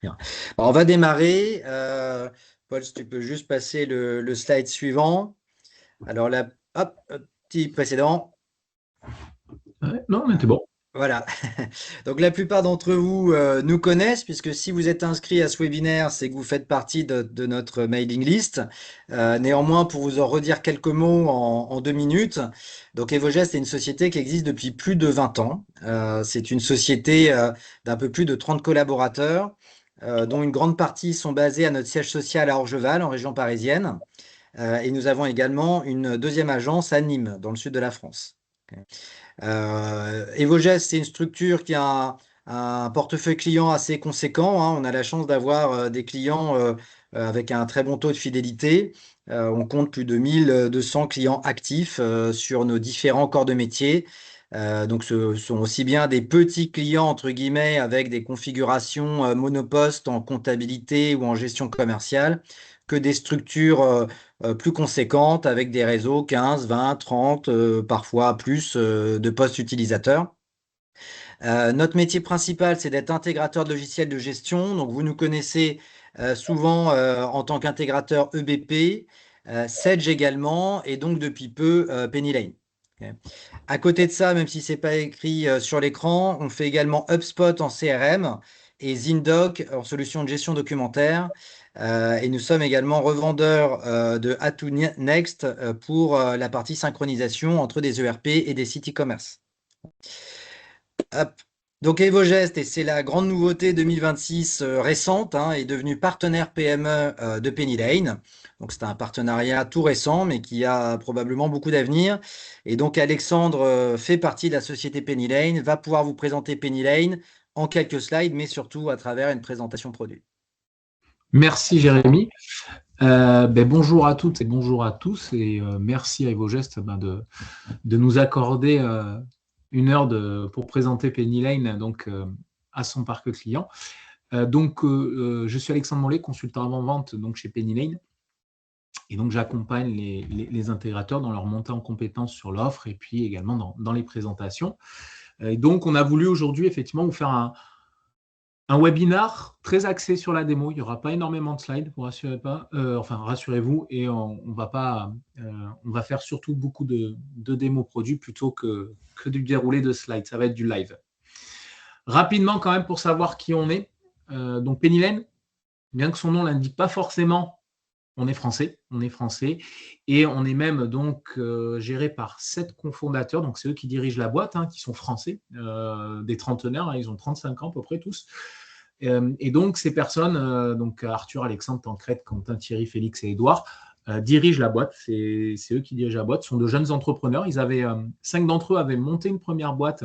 Bien. On va démarrer. Paul, si tu peux juste passer le slide suivant. Alors là, hop, petit précédent. Ouais, non, mais t'es bon. Voilà. Donc la plupart d'entre vous nous connaissent, puisque si vous êtes inscrit à ce webinaire, c'est que vous faites partie de notre mailing list. Néanmoins, pour vous en redire quelques mots en 2 minutes, donc Evogest est une société qui existe depuis plus de 20 ans. C'est une société d'un peu plus de 30 collaborateurs, dont une grande partie sont basés à notre siège social à Orgeval, en région parisienne. Et nous avons également une deuxième agence à Nîmes, dans le sud de la France. Ok. Evogest, c'est une structure qui a un portefeuille client assez conséquent, hein. On a la chance d'avoir des clients avec un très bon taux de fidélité. On compte plus de 1200 clients actifs sur nos différents corps de métier. Donc, ce sont aussi bien des petits clients, entre guillemets, avec des configurations monopostes en comptabilité ou en gestion commerciale, que des structures plus conséquentes avec des réseaux 15, 20, 30, parfois plus de postes utilisateurs. Notre métier principal, c'est d'être intégrateur de logiciels de gestion. Donc, vous nous connaissez souvent en tant qu'intégrateur EBP, Sage également, et donc depuis peu Penny Lane. Ok. À côté de ça, même si c'est pas écrit sur l'écran, on fait également HubSpot en CRM et Zindoc en solution de gestion documentaire. Et nous sommes également revendeurs de Atout Next pour la partie synchronisation entre des ERP et des sites e-commerce. Hop. Donc Evogest, et c'est la grande nouveauté 2026 récente, hein, est devenu partenaire PME de Penny Lane. Donc c'est un partenariat tout récent, mais qui a probablement beaucoup d'avenir. Et donc Alexandre fait partie de la société Penny Lane, va pouvoir vous présenter Penny Lane en quelques slides, mais surtout à travers une présentation produit. Merci Jérémy. Bonjour à toutes et bonjour à tous et merci à Evogest de nous accorder une heure pour présenter Penny Lane donc, à son parc client. Je suis Alexandre Mollet, consultant avant-vente donc, chez Penny Lane. Et donc, j'accompagne les intégrateurs dans leur montée en compétences sur l'offre et puis également dans les présentations. Et donc, on a voulu aujourd'hui effectivement vous faire un webinar très axé sur la démo. Il n'y aura pas énormément de slides, vous rassurez pas. Rassurez-vous, et on va faire surtout beaucoup de démos produits plutôt que du déroulé de slides. Ça va être du live. Rapidement, quand même, pour savoir qui on est. Donc, Penny Lane, bien que son nom ne l'indique pas forcément, on est français, et on est même donc géré par 7 cofondateurs, donc c'est eux qui dirigent la boîte, hein, qui sont français, des trentenaires, hein, ils ont 35 ans à peu près tous. Et donc ces personnes, donc Arthur, Alexandre, Tancrède, Quentin, Thierry, Félix et Édouard, dirigent la boîte. C'est eux qui dirigent la boîte. Ce sont de jeunes entrepreneurs. 5 d'entre eux avaient monté une première boîte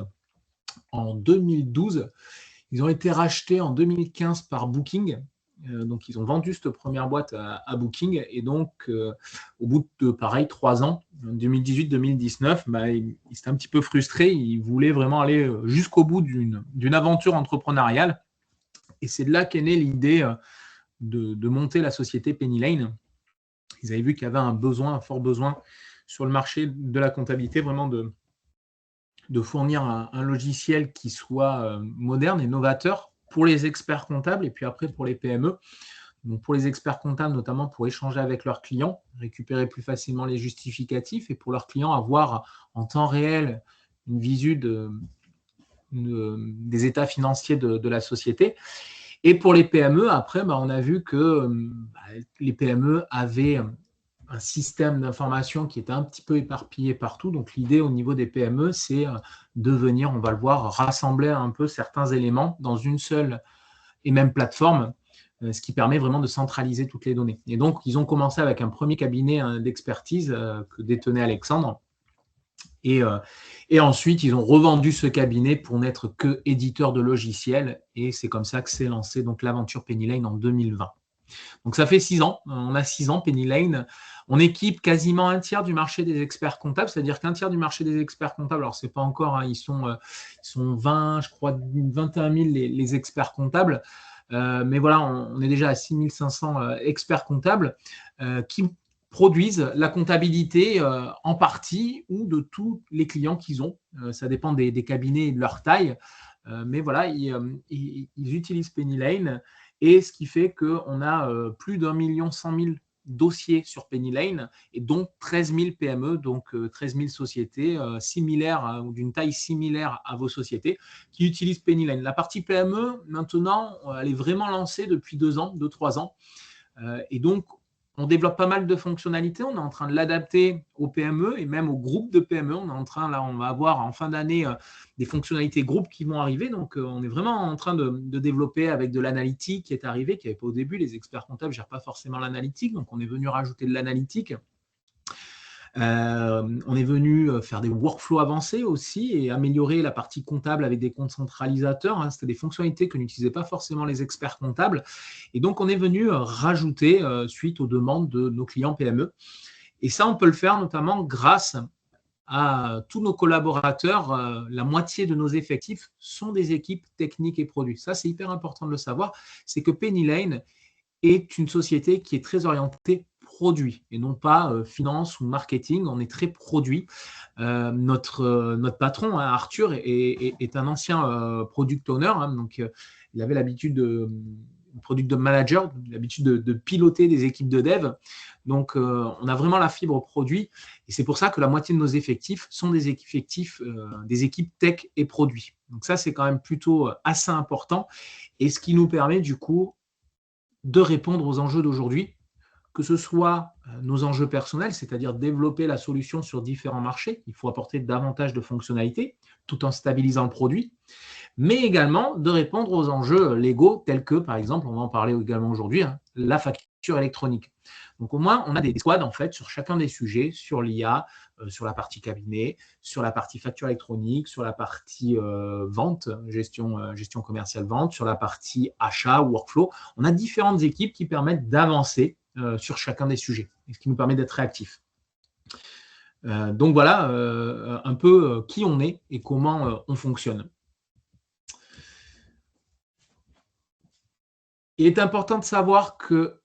en 2012. Ils ont été rachetés en 2015 par Booking. Donc, ils ont vendu cette première boîte à Booking. Et donc, au bout de, pareil, 3 ans, 2018-2019, ils étaient un petit peu frustrés. Ils voulaient vraiment aller jusqu'au bout d'une aventure entrepreneuriale. Et c'est de là qu'est née l'idée de monter la société Penny Lane. Ils avaient vu qu'il y avait un fort besoin sur le marché de la comptabilité, vraiment de fournir un logiciel qui soit moderne et novateur pour les experts comptables et puis après pour les PME. Donc pour les experts comptables, notamment pour échanger avec leurs clients, récupérer plus facilement les justificatifs et pour leurs clients avoir en temps réel une visu des états financiers de la société. Et pour les PME, après, on a vu que les PME avaient un système d'information qui était un petit peu éparpillé partout. Donc l'idée au niveau des PME, c'est de venir, on va le voir, rassembler un peu certains éléments dans une seule et même plateforme, ce qui permet vraiment de centraliser toutes les données. Et donc, ils ont commencé avec un premier cabinet d'expertise que détenait Alexandre. Et ensuite, ils ont revendu ce cabinet pour n'être que éditeur de logiciels. Et c'est comme ça que s'est lancée donc l'aventure Penny Lane en 2020. Donc ça fait 6 ans. On a 6 ans, Penny Lane. On équipe quasiment un tiers du marché des experts comptables, c'est-à-dire qu'un tiers du marché des experts comptables, alors c'est pas encore, hein, ils sont 20, je crois, 21 000 les experts comptables. Mais voilà, on est déjà à 6 500 experts comptables qui produisent la comptabilité en partie ou de tous les clients qu'ils ont. Ça dépend des cabinets et de leur taille. Mais voilà, ils utilisent Penny Lane Et ce qui fait qu'on a plus d'1,1 million dossiers sur Penny Lane et donc 13 000 PME, donc 13 000 sociétés similaires ou d'une taille similaire à vos sociétés qui utilisent Penny Lane. La partie PME, maintenant, elle est vraiment lancée depuis 2-3 ans. Et donc, on développe pas mal de fonctionnalités. On est en train de l'adapter aux PME et même aux groupes de PME. On est en train, là, on va avoir en fin d'année des fonctionnalités groupes qui vont arriver. Donc, on est vraiment en train de développer avec de l'analytique qui est arrivé, qui n'y avait pas au début. Les experts comptables ne gèrent pas forcément l'analytique. Donc, on est venu rajouter de l'analytique. On est venu faire des workflows avancés aussi et améliorer la partie comptable avec des comptes centralisateurs. C'était des fonctionnalités que n'utilisaient pas forcément les experts comptables. Et donc, on est venu rajouter suite aux demandes de nos clients PME. Et ça, on peut le faire notamment grâce à tous nos collaborateurs. La moitié de nos effectifs sont des équipes techniques et produits. Ça, c'est hyper important de le savoir. C'est que Penny Lane est une société qui est très orientée produit et non pas finance ou marketing. On est très produit. Notre patron, Arthur, est un ancien product owner. Donc, il avait l'habitude de product manager, l'habitude de piloter des équipes de dev. Donc, on a vraiment la fibre produit. Et c'est pour ça que la moitié de nos effectifs sont des effectifs, des équipes tech et produits. Donc, ça, c'est quand même plutôt assez important. Et ce qui nous permet, du coup, de répondre aux enjeux d'aujourd'hui, que ce soit nos enjeux personnels, c'est-à-dire développer la solution sur différents marchés. Il faut apporter davantage de fonctionnalités tout en stabilisant le produit, mais également de répondre aux enjeux légaux tels que, par exemple, on va en parler également aujourd'hui, la facture électronique. Donc au moins, on a des squads en fait sur chacun des sujets, sur l'IA, sur la partie cabinet, sur la partie facture électronique, sur la partie vente, gestion commerciale vente, sur la partie achat, workflow. On a différentes équipes qui permettent d'avancer sur chacun des sujets, ce qui nous permet d'être réactifs. Donc voilà un peu qui on est et comment on fonctionne. Il est important de savoir que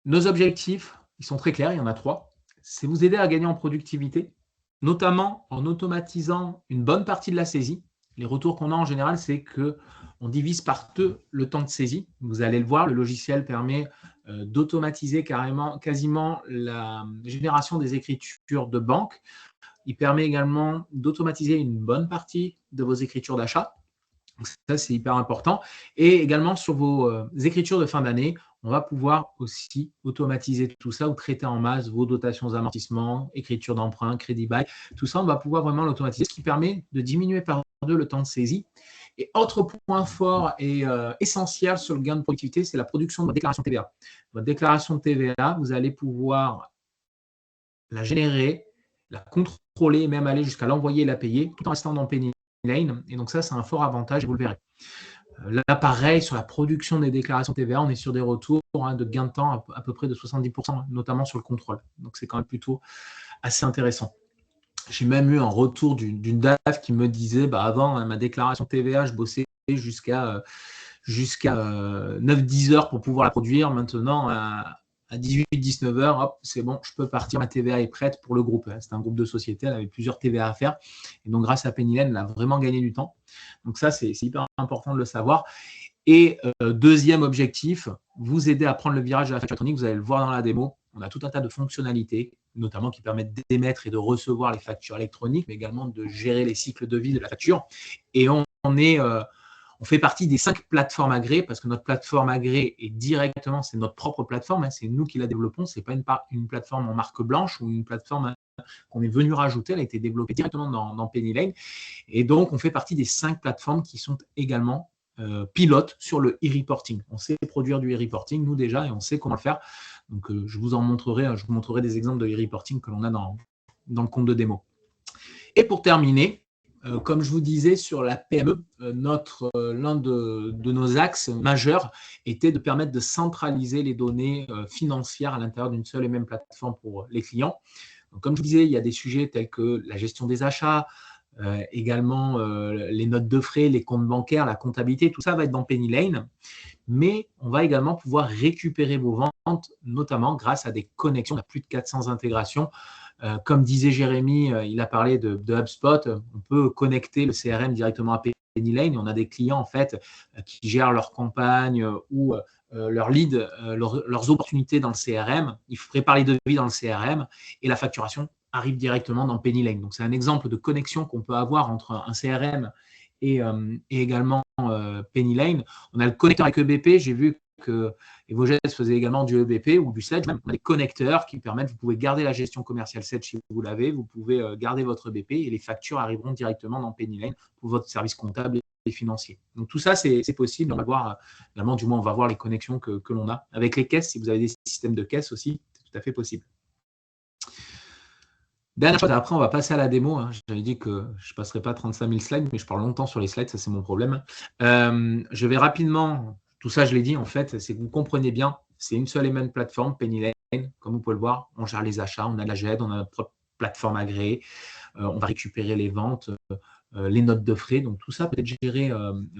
nos objectifs, ils sont très clairs, il y en a 3. C'est vous aider à gagner en productivité, notamment en automatisant une bonne partie de la saisie. Les retours qu'on a en général, c'est qu'on divise par 2 le temps de saisie. Vous allez le voir, le logiciel permet d'automatiser quasiment la génération des écritures de banque. Il permet également d'automatiser une bonne partie de vos écritures d'achat. Ça, c'est hyper important. Et également, sur vos écritures de fin d'année, on va pouvoir aussi automatiser tout ça ou traiter en masse vos dotations d'amortissement, écriture d'emprunt, crédit bail. Tout ça, on va pouvoir vraiment l'automatiser, ce qui permet de diminuer par 2 le temps de saisie. Et autre point fort et essentiel sur le gain de productivité, c'est la production de votre déclaration de TVA. Votre déclaration de TVA, vous allez pouvoir la générer, la contrôler et même aller jusqu'à l'envoyer et la payer tout en restant dans Penny Lane. Et donc ça, c'est un fort avantage, vous le verrez. Là, pareil, sur la production des déclarations TVA, on est sur des retours de gain de temps à peu près de 70%, notamment sur le contrôle. Donc, c'est quand même plutôt assez intéressant. J'ai même eu un retour d'une DAF qui me disait, avant ma déclaration TVA, je bossais jusqu'à 9-10 heures pour pouvoir la produire. Maintenant, à 18-19 heures, hop, c'est bon, je peux partir, ma TVA est prête pour le groupe. C'est un groupe de sociétés, elle avait plusieurs TVA à faire. Et donc, grâce à Penny Lane, elle a vraiment gagné du temps. Donc ça, c'est hyper important de le savoir. Et deuxième objectif, vous aider à prendre le virage de la facture électronique. Vous allez le voir dans la démo. On a tout un tas de fonctionnalités, notamment qui permettent d'émettre et de recevoir les factures électroniques, mais également de gérer les cycles de vie de la facture. Et on fait partie des 5 plateformes agréées parce que notre plateforme agréée est directement, c'est notre propre plateforme, c'est nous qui la développons, ce n'est pas une plateforme en marque blanche ou une plateforme qu'on est venu rajouter, elle a été développée directement dans Penny Lane. Et donc, on fait partie des 5 plateformes qui sont également pilotes sur le e-reporting. On sait produire du e-reporting, nous déjà, et on sait comment le faire. Donc, je vous montrerai des exemples de e-reporting que l'on a dans le compte de démo. Et pour terminer, comme je vous disais, sur la PME, l'un de nos axes majeurs était de permettre de centraliser les données financières à l'intérieur d'une seule et même plateforme pour les clients. Donc, comme je vous disais, il y a des sujets tels que la gestion des achats, également les notes de frais, les comptes bancaires, la comptabilité, tout ça va être dans Penny Lane. Mais on va également pouvoir récupérer vos ventes, notamment grâce à des connexions. On a plus de 400 intégrations. Comme disait Jérémy, il a parlé de HubSpot. On peut connecter le CRM directement à Penny PennyLane et on a des clients en fait qui gèrent leur campagne ou leurs leads, leurs opportunités dans le CRM. Ils préparent les devis dans le CRM et la facturation arrive directement dans PennyLane. Donc, c'est un exemple de connexion qu'on peut avoir entre un CRM et également PennyLane. On a le connecteur avec EBP. J'ai vu que Evogest faisait également du EBP ou du Sedge, même des connecteurs qui permettent, vous pouvez garder la gestion commerciale Sedge si vous l'avez, vous pouvez garder votre EBP et les factures arriveront directement dans PennyLane pour votre service comptable et financier. Donc tout ça, c'est possible. On va voir également, du moins, on va voir les connexions que l'on a. Avec les caisses, si vous avez des systèmes de caisse aussi, c'est tout à fait possible. Dernière chose, après on va passer à la démo. J'avais dit que je ne passerai pas 35 000 slides, mais je parle longtemps sur les slides, ça c'est mon problème. Je vais rapidement, tout ça je l'ai dit en fait, c'est que vous comprenez bien, c'est une seule et même plateforme, PennyLane, comme vous pouvez le voir, on gère les achats, on a la GED, on a notre propre plateforme agréée, on va récupérer les ventes, les notes de frais, donc tout ça peut être géré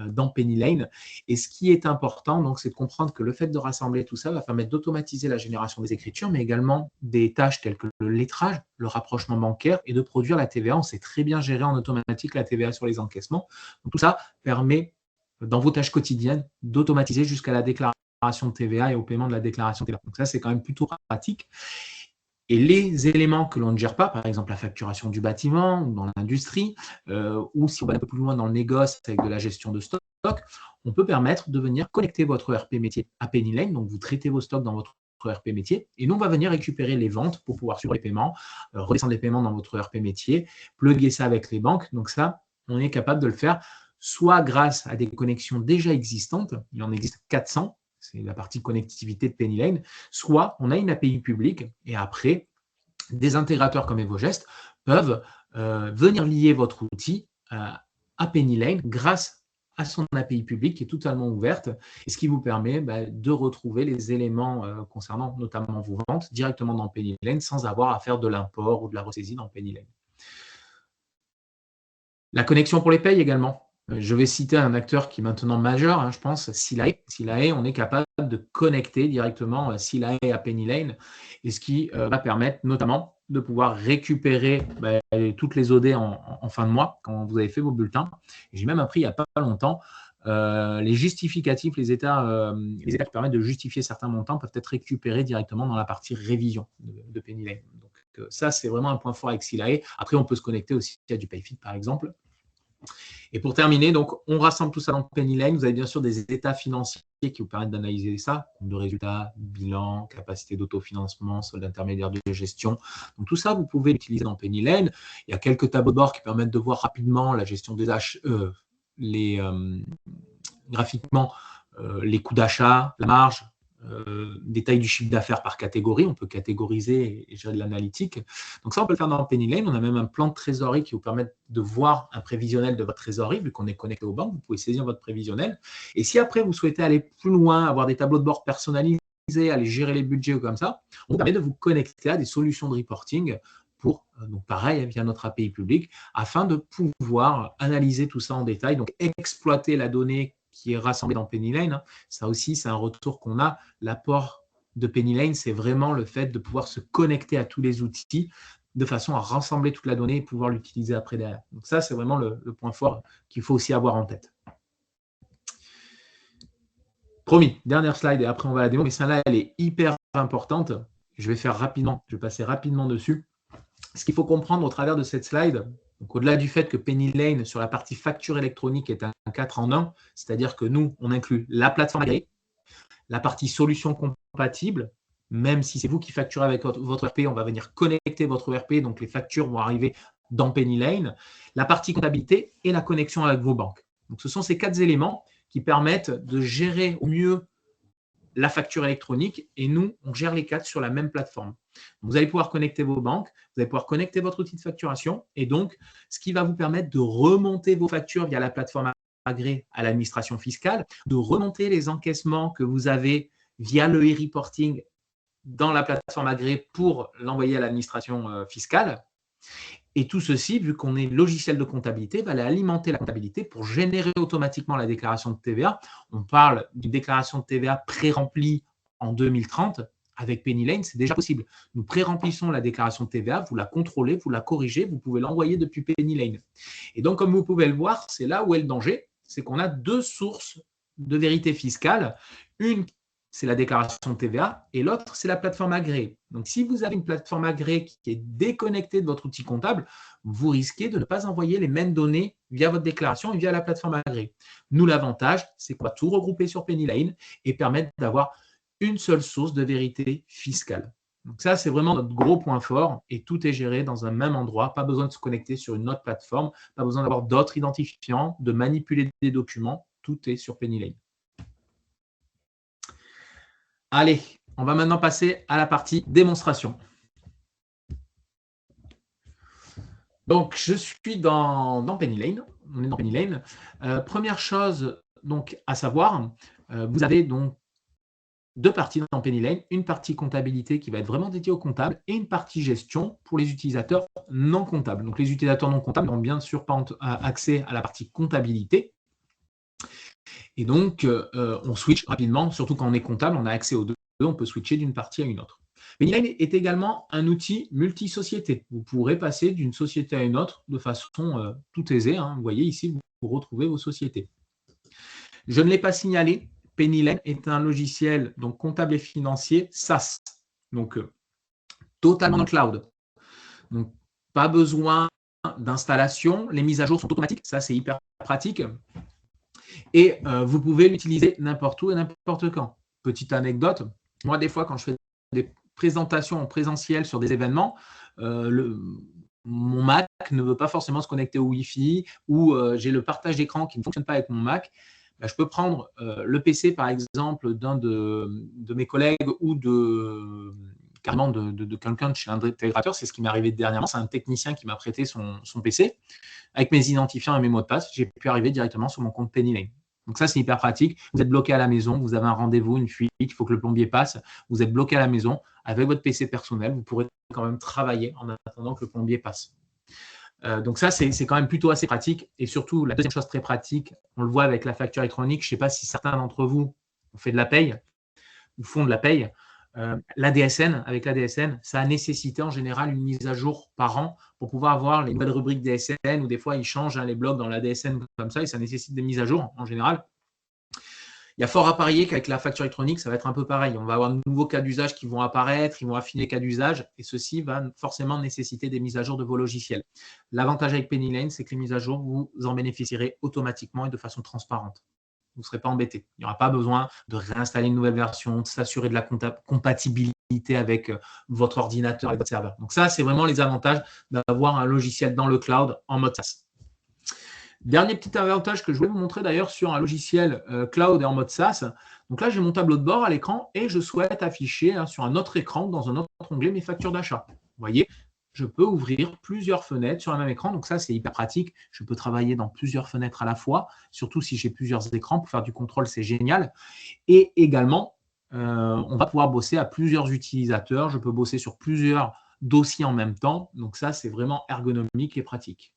dans PennyLane. Et ce qui est important, c'est de comprendre que le fait de rassembler tout ça va permettre d'automatiser la génération des écritures, mais également des tâches telles que le lettrage, le rapprochement bancaire et de produire la TVA. On sait très bien gérer en automatique la TVA sur les encaissements. Donc tout ça permet, dans vos tâches quotidiennes, d'automatiser jusqu'à la déclaration de TVA et au paiement de la déclaration de TVA. Donc ça, c'est quand même plutôt pratique. Et les éléments que l'on ne gère pas, par exemple la facturation du bâtiment ou dans l'industrie, ou si on va un peu plus loin dans le négoce avec de la gestion de stock, on peut permettre de venir connecter votre ERP métier à PennyLane. Donc, vous traitez vos stocks dans votre ERP métier et nous, on va venir récupérer les ventes pour pouvoir suivre les paiements, redescendre les paiements dans votre ERP métier, plugger ça avec les banques. Donc ça, on est capable de le faire soit grâce à des connexions déjà existantes, il en existe 400, c'est la partie connectivité de PennyLane, soit on a une API publique et après, des intégrateurs comme Evogest peuvent venir lier votre outil à PennyLane grâce à son API publique qui est totalement ouverte et ce qui vous permet de retrouver les éléments concernant notamment vos ventes directement dans PennyLane sans avoir à faire de l'import ou de la ressaisie dans PennyLane. La connexion pour les payes également. Je vais citer un acteur qui est maintenant majeur, je pense, Silae. Silae, on est capable de connecter directement Silae à PennyLane, et ce qui va permettre notamment de pouvoir récupérer toutes les OD en fin de mois, quand vous avez fait vos bulletins. J'ai même appris il n'y a pas longtemps, les justificatifs, les états qui permettent de justifier certains montants peuvent être récupérés directement dans la partie révision de PennyLane. Donc ça, c'est vraiment un point fort avec Silae. Après, on peut se connecter aussi à du PayFit, par exemple. Et pour terminer, donc, on rassemble tout ça dans PennyLane. Vous avez bien sûr des états financiers qui vous permettent d'analyser ça, compte de résultats, bilan, capacité d'autofinancement, solde intermédiaire de gestion. Donc tout ça, vous pouvez l'utiliser dans PennyLane. Il y a quelques tableaux de bord qui permettent de voir rapidement la gestion des achats, graphiquement les coûts d'achat, la marge, détail du chiffre d'affaires par catégorie, on peut catégoriser et gérer de l'analytique. Donc ça, on peut le faire dans PennyLane. On a même un plan de trésorerie qui vous permet de voir un prévisionnel de votre trésorerie, vu qu'on est connecté aux banques, vous pouvez saisir votre prévisionnel. Et si après, vous souhaitez aller plus loin, avoir des tableaux de bord personnalisés, aller gérer les budgets ou comme ça, on vous permet de vous connecter à des solutions de reporting pour, donc pareil, via notre API publique, afin de pouvoir analyser tout ça en détail, donc exploiter la donnée qui est rassemblé dans PennyLane. Ça aussi, c'est un retour qu'on a. L'apport de PennyLane, c'est vraiment le fait de pouvoir se connecter à tous les outils de façon à rassembler toute la donnée et pouvoir l'utiliser après derrière. Donc ça, c'est vraiment le point fort qu'il faut aussi avoir en tête. Promis, dernière slide et après on va à la démo. Mais celle-là, elle est hyper importante. Je vais faire rapidement, je vais passer rapidement dessus. Ce qu'il faut comprendre au travers de cette slide, donc au-delà du fait que PennyLane, sur la partie facture électronique, est un 4 en 1, c'est-à-dire que nous, on inclut la plateforme agréée, la partie solution compatible, même si c'est vous qui facturez avec votre ERP, on va venir connecter votre ERP, donc les factures vont arriver dans PennyLane, la partie comptabilité et la connexion avec vos banques. Donc ce sont ces 4 éléments qui permettent de gérer au mieux la facture électronique et nous, on gère les 4 sur la même plateforme. Donc, vous allez pouvoir connecter vos banques, vous allez pouvoir connecter votre outil de facturation et donc, ce qui va vous permettre de remonter vos factures via la plateforme agréée à l'administration fiscale, de remonter les encaissements que vous avez via le e-reporting dans la plateforme agréée pour l'envoyer à l'administration fiscale. Et tout ceci, vu qu'on est logiciel de comptabilité, va aller alimenter la comptabilité pour générer automatiquement la déclaration de TVA. On parle d'une déclaration de TVA pré-remplie en 2030. Avec PennyLane, c'est déjà possible. Nous pré-remplissons la déclaration de TVA, vous la contrôlez, vous la corrigez, vous pouvez l'envoyer depuis PennyLane. Et donc, comme vous pouvez le voir, c'est là où est le danger. c'est qu'on a deux sources de vérité fiscale. Une, c'est la déclaration de TVA, et l'autre, c'est la plateforme agréée. Donc, si vous avez une plateforme agréée qui est déconnectée de votre outil comptable, vous risquez de ne pas envoyer les mêmes données via votre déclaration et via la plateforme agréée. Nous, l'avantage, c'est qu'on va tout regrouper sur PennyLane et permettre d'avoir une seule source de vérité fiscale. Donc ça, c'est vraiment notre gros point fort et tout est géré dans un même endroit. Pas besoin de se connecter sur une autre plateforme, pas besoin d'avoir d'autres identifiants, de manipuler des documents. Tout est sur PennyLane. Allez, on va maintenant passer à la partie démonstration. Donc, je suis dans PennyLane. On est dans PennyLane. Première chose donc, à savoir, vous avez donc deux parties dans PennyLane, une partie comptabilité qui va être vraiment dédiée aux comptables et une partie gestion pour les utilisateurs non comptables. Donc, les utilisateurs non comptables n'ont bien sûr pas accès à la partie comptabilité. Et donc, on switch rapidement, surtout quand on est comptable, on a accès aux deux, on peut switcher d'une partie à une autre. PennyLane est également un outil multi-société. Vous pourrez passer d'une société à une autre de façon tout aisée. Vous voyez ici, vous retrouvez vos sociétés. Je ne l'ai pas signalé, PennyLane est un logiciel donc comptable et financier SaaS, donc totalement dans le cloud. Donc, pas besoin d'installation, les mises à jour sont automatiques, ça c'est hyper pratique. Et vous pouvez l'utiliser n'importe où et n'importe quand. Petite anecdote, moi des fois quand je fais des présentations en présentiel sur des événements, mon Mac ne veut pas forcément se connecter au Wi-Fi ou j'ai le partage d'écran qui ne fonctionne pas avec mon Mac. Je peux prendre le PC, par exemple, d'un de mes collègues ou carrément de quelqu'un de chez l'intégrateur. C'est ce qui m'est arrivé dernièrement. C'est un technicien qui m'a prêté son PC. Avec mes identifiants et mes mots de passe, j'ai pu arriver directement sur mon compte PennyLane. Donc ça, c'est hyper pratique. Vous êtes bloqué à la maison, vous avez un rendez-vous, une fuite, il faut que le plombier passe. Vous êtes bloqué à la maison. Avec votre PC personnel, vous pourrez quand même travailler en attendant que le plombier passe. Donc ça, c'est quand même plutôt assez pratique. Et surtout, la deuxième chose très pratique, on le voit avec la facture électronique, je ne sais pas si certains d'entre vous ont fait de la paye ou font de la paye. L'ADSN, avec l'ADSN, ça a nécessité en général une mise à jour par an pour pouvoir avoir les nouvelles rubriques DSN, ou des fois, ils changent les blocs dans l'ADSN comme ça, et ça nécessite des mises à jour en général. Il y a fort à parier qu'avec la facture électronique, ça va être un peu pareil. On va avoir de nouveaux cas d'usage qui vont apparaître, ils vont affiner les cas d'usage, et ceci va forcément nécessiter des mises à jour de vos logiciels. L'avantage avec PennyLane, c'est que les mises à jour, vous en bénéficierez automatiquement et de façon transparente. Vous ne serez pas embêté. Il n'y aura pas besoin de réinstaller une nouvelle version, de s'assurer de la compatibilité avec votre ordinateur et votre serveur. Donc ça, c'est vraiment les avantages d'avoir un logiciel dans le cloud en mode SaaS. Dernier petit avantage que je voulais vous montrer d'ailleurs sur un logiciel cloud et en mode SaaS. Donc là, j'ai mon tableau de bord à l'écran et je souhaite afficher sur un autre écran, dans un autre onglet, mes factures d'achat. Vous voyez, je peux ouvrir plusieurs fenêtres sur le même écran. Donc ça, c'est hyper pratique. Je peux travailler dans plusieurs fenêtres à la fois, surtout si j'ai plusieurs écrans. Pour faire du contrôle, c'est génial. Et également, on va pouvoir bosser à plusieurs utilisateurs. Je peux bosser sur plusieurs dossiers en même temps. Donc ça, c'est vraiment ergonomique et pratique.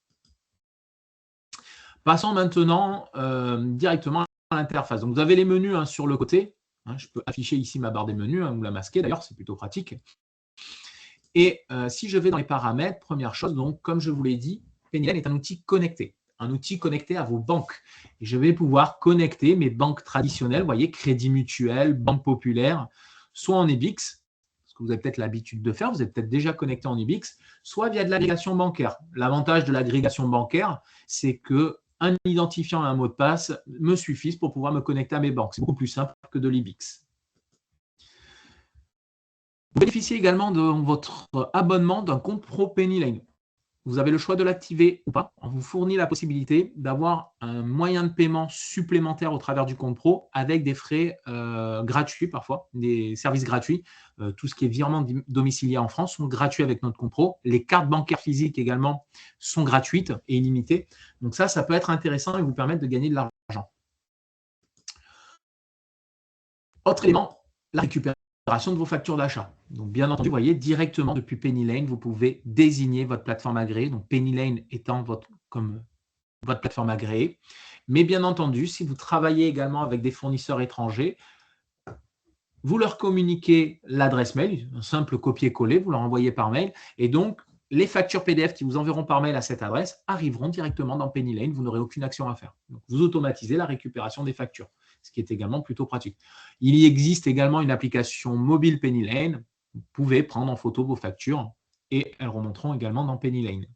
Passons maintenant directement à l'interface. Donc, vous avez les menus sur le côté. Je peux afficher ici ma barre des menus ou la masquer. D'ailleurs, c'est plutôt pratique. Et si je vais dans les paramètres, première chose, donc, comme je vous l'ai dit, PennyLane est un outil connecté. Un outil connecté à vos banques. Et je vais pouvoir connecter mes banques traditionnelles, vous voyez, Crédit Mutuel, Banque Populaire, soit en EBIX, ce que vous avez peut-être l'habitude de faire, vous êtes peut-être déjà connecté en EBIX, soit via de l'agrégation bancaire. L'avantage de l'agrégation bancaire, c'est que un identifiant et un mot de passe me suffisent pour pouvoir me connecter à mes banques. C'est beaucoup plus simple que de l'EBIX. Vous bénéficiez également de votre abonnement d'un compte pro PennyLane. Vous avez le choix de l'activer ou pas. On vous fournit la possibilité d'avoir un moyen de paiement supplémentaire au travers du compte pro avec des frais gratuits parfois, des services gratuits. Tout ce qui est virement domicilié en France sont gratuits avec notre compte pro. Les cartes bancaires physiques également sont gratuites et illimitées. Donc ça peut être intéressant et vous permettre de gagner de l'argent. Autre élément, la récupération de vos factures d'achat. Donc, bien entendu, vous voyez, directement depuis PennyLane, vous pouvez désigner votre plateforme agréée. Donc, PennyLane étant comme votre plateforme agréée. Mais bien entendu, si vous travaillez également avec des fournisseurs étrangers, vous leur communiquez l'adresse mail, un simple copier-coller, vous leur envoyez par mail. Et donc, les factures PDF qui vous enverront par mail à cette adresse arriveront directement dans Penny Lane. Vous n'aurez aucune action à faire. Donc, vous automatisez la récupération des factures, ce qui est également plutôt pratique. Il y existe également une application mobile Penny Lane. Vous pouvez prendre en photo vos factures et elles remonteront également dans Penny Lane.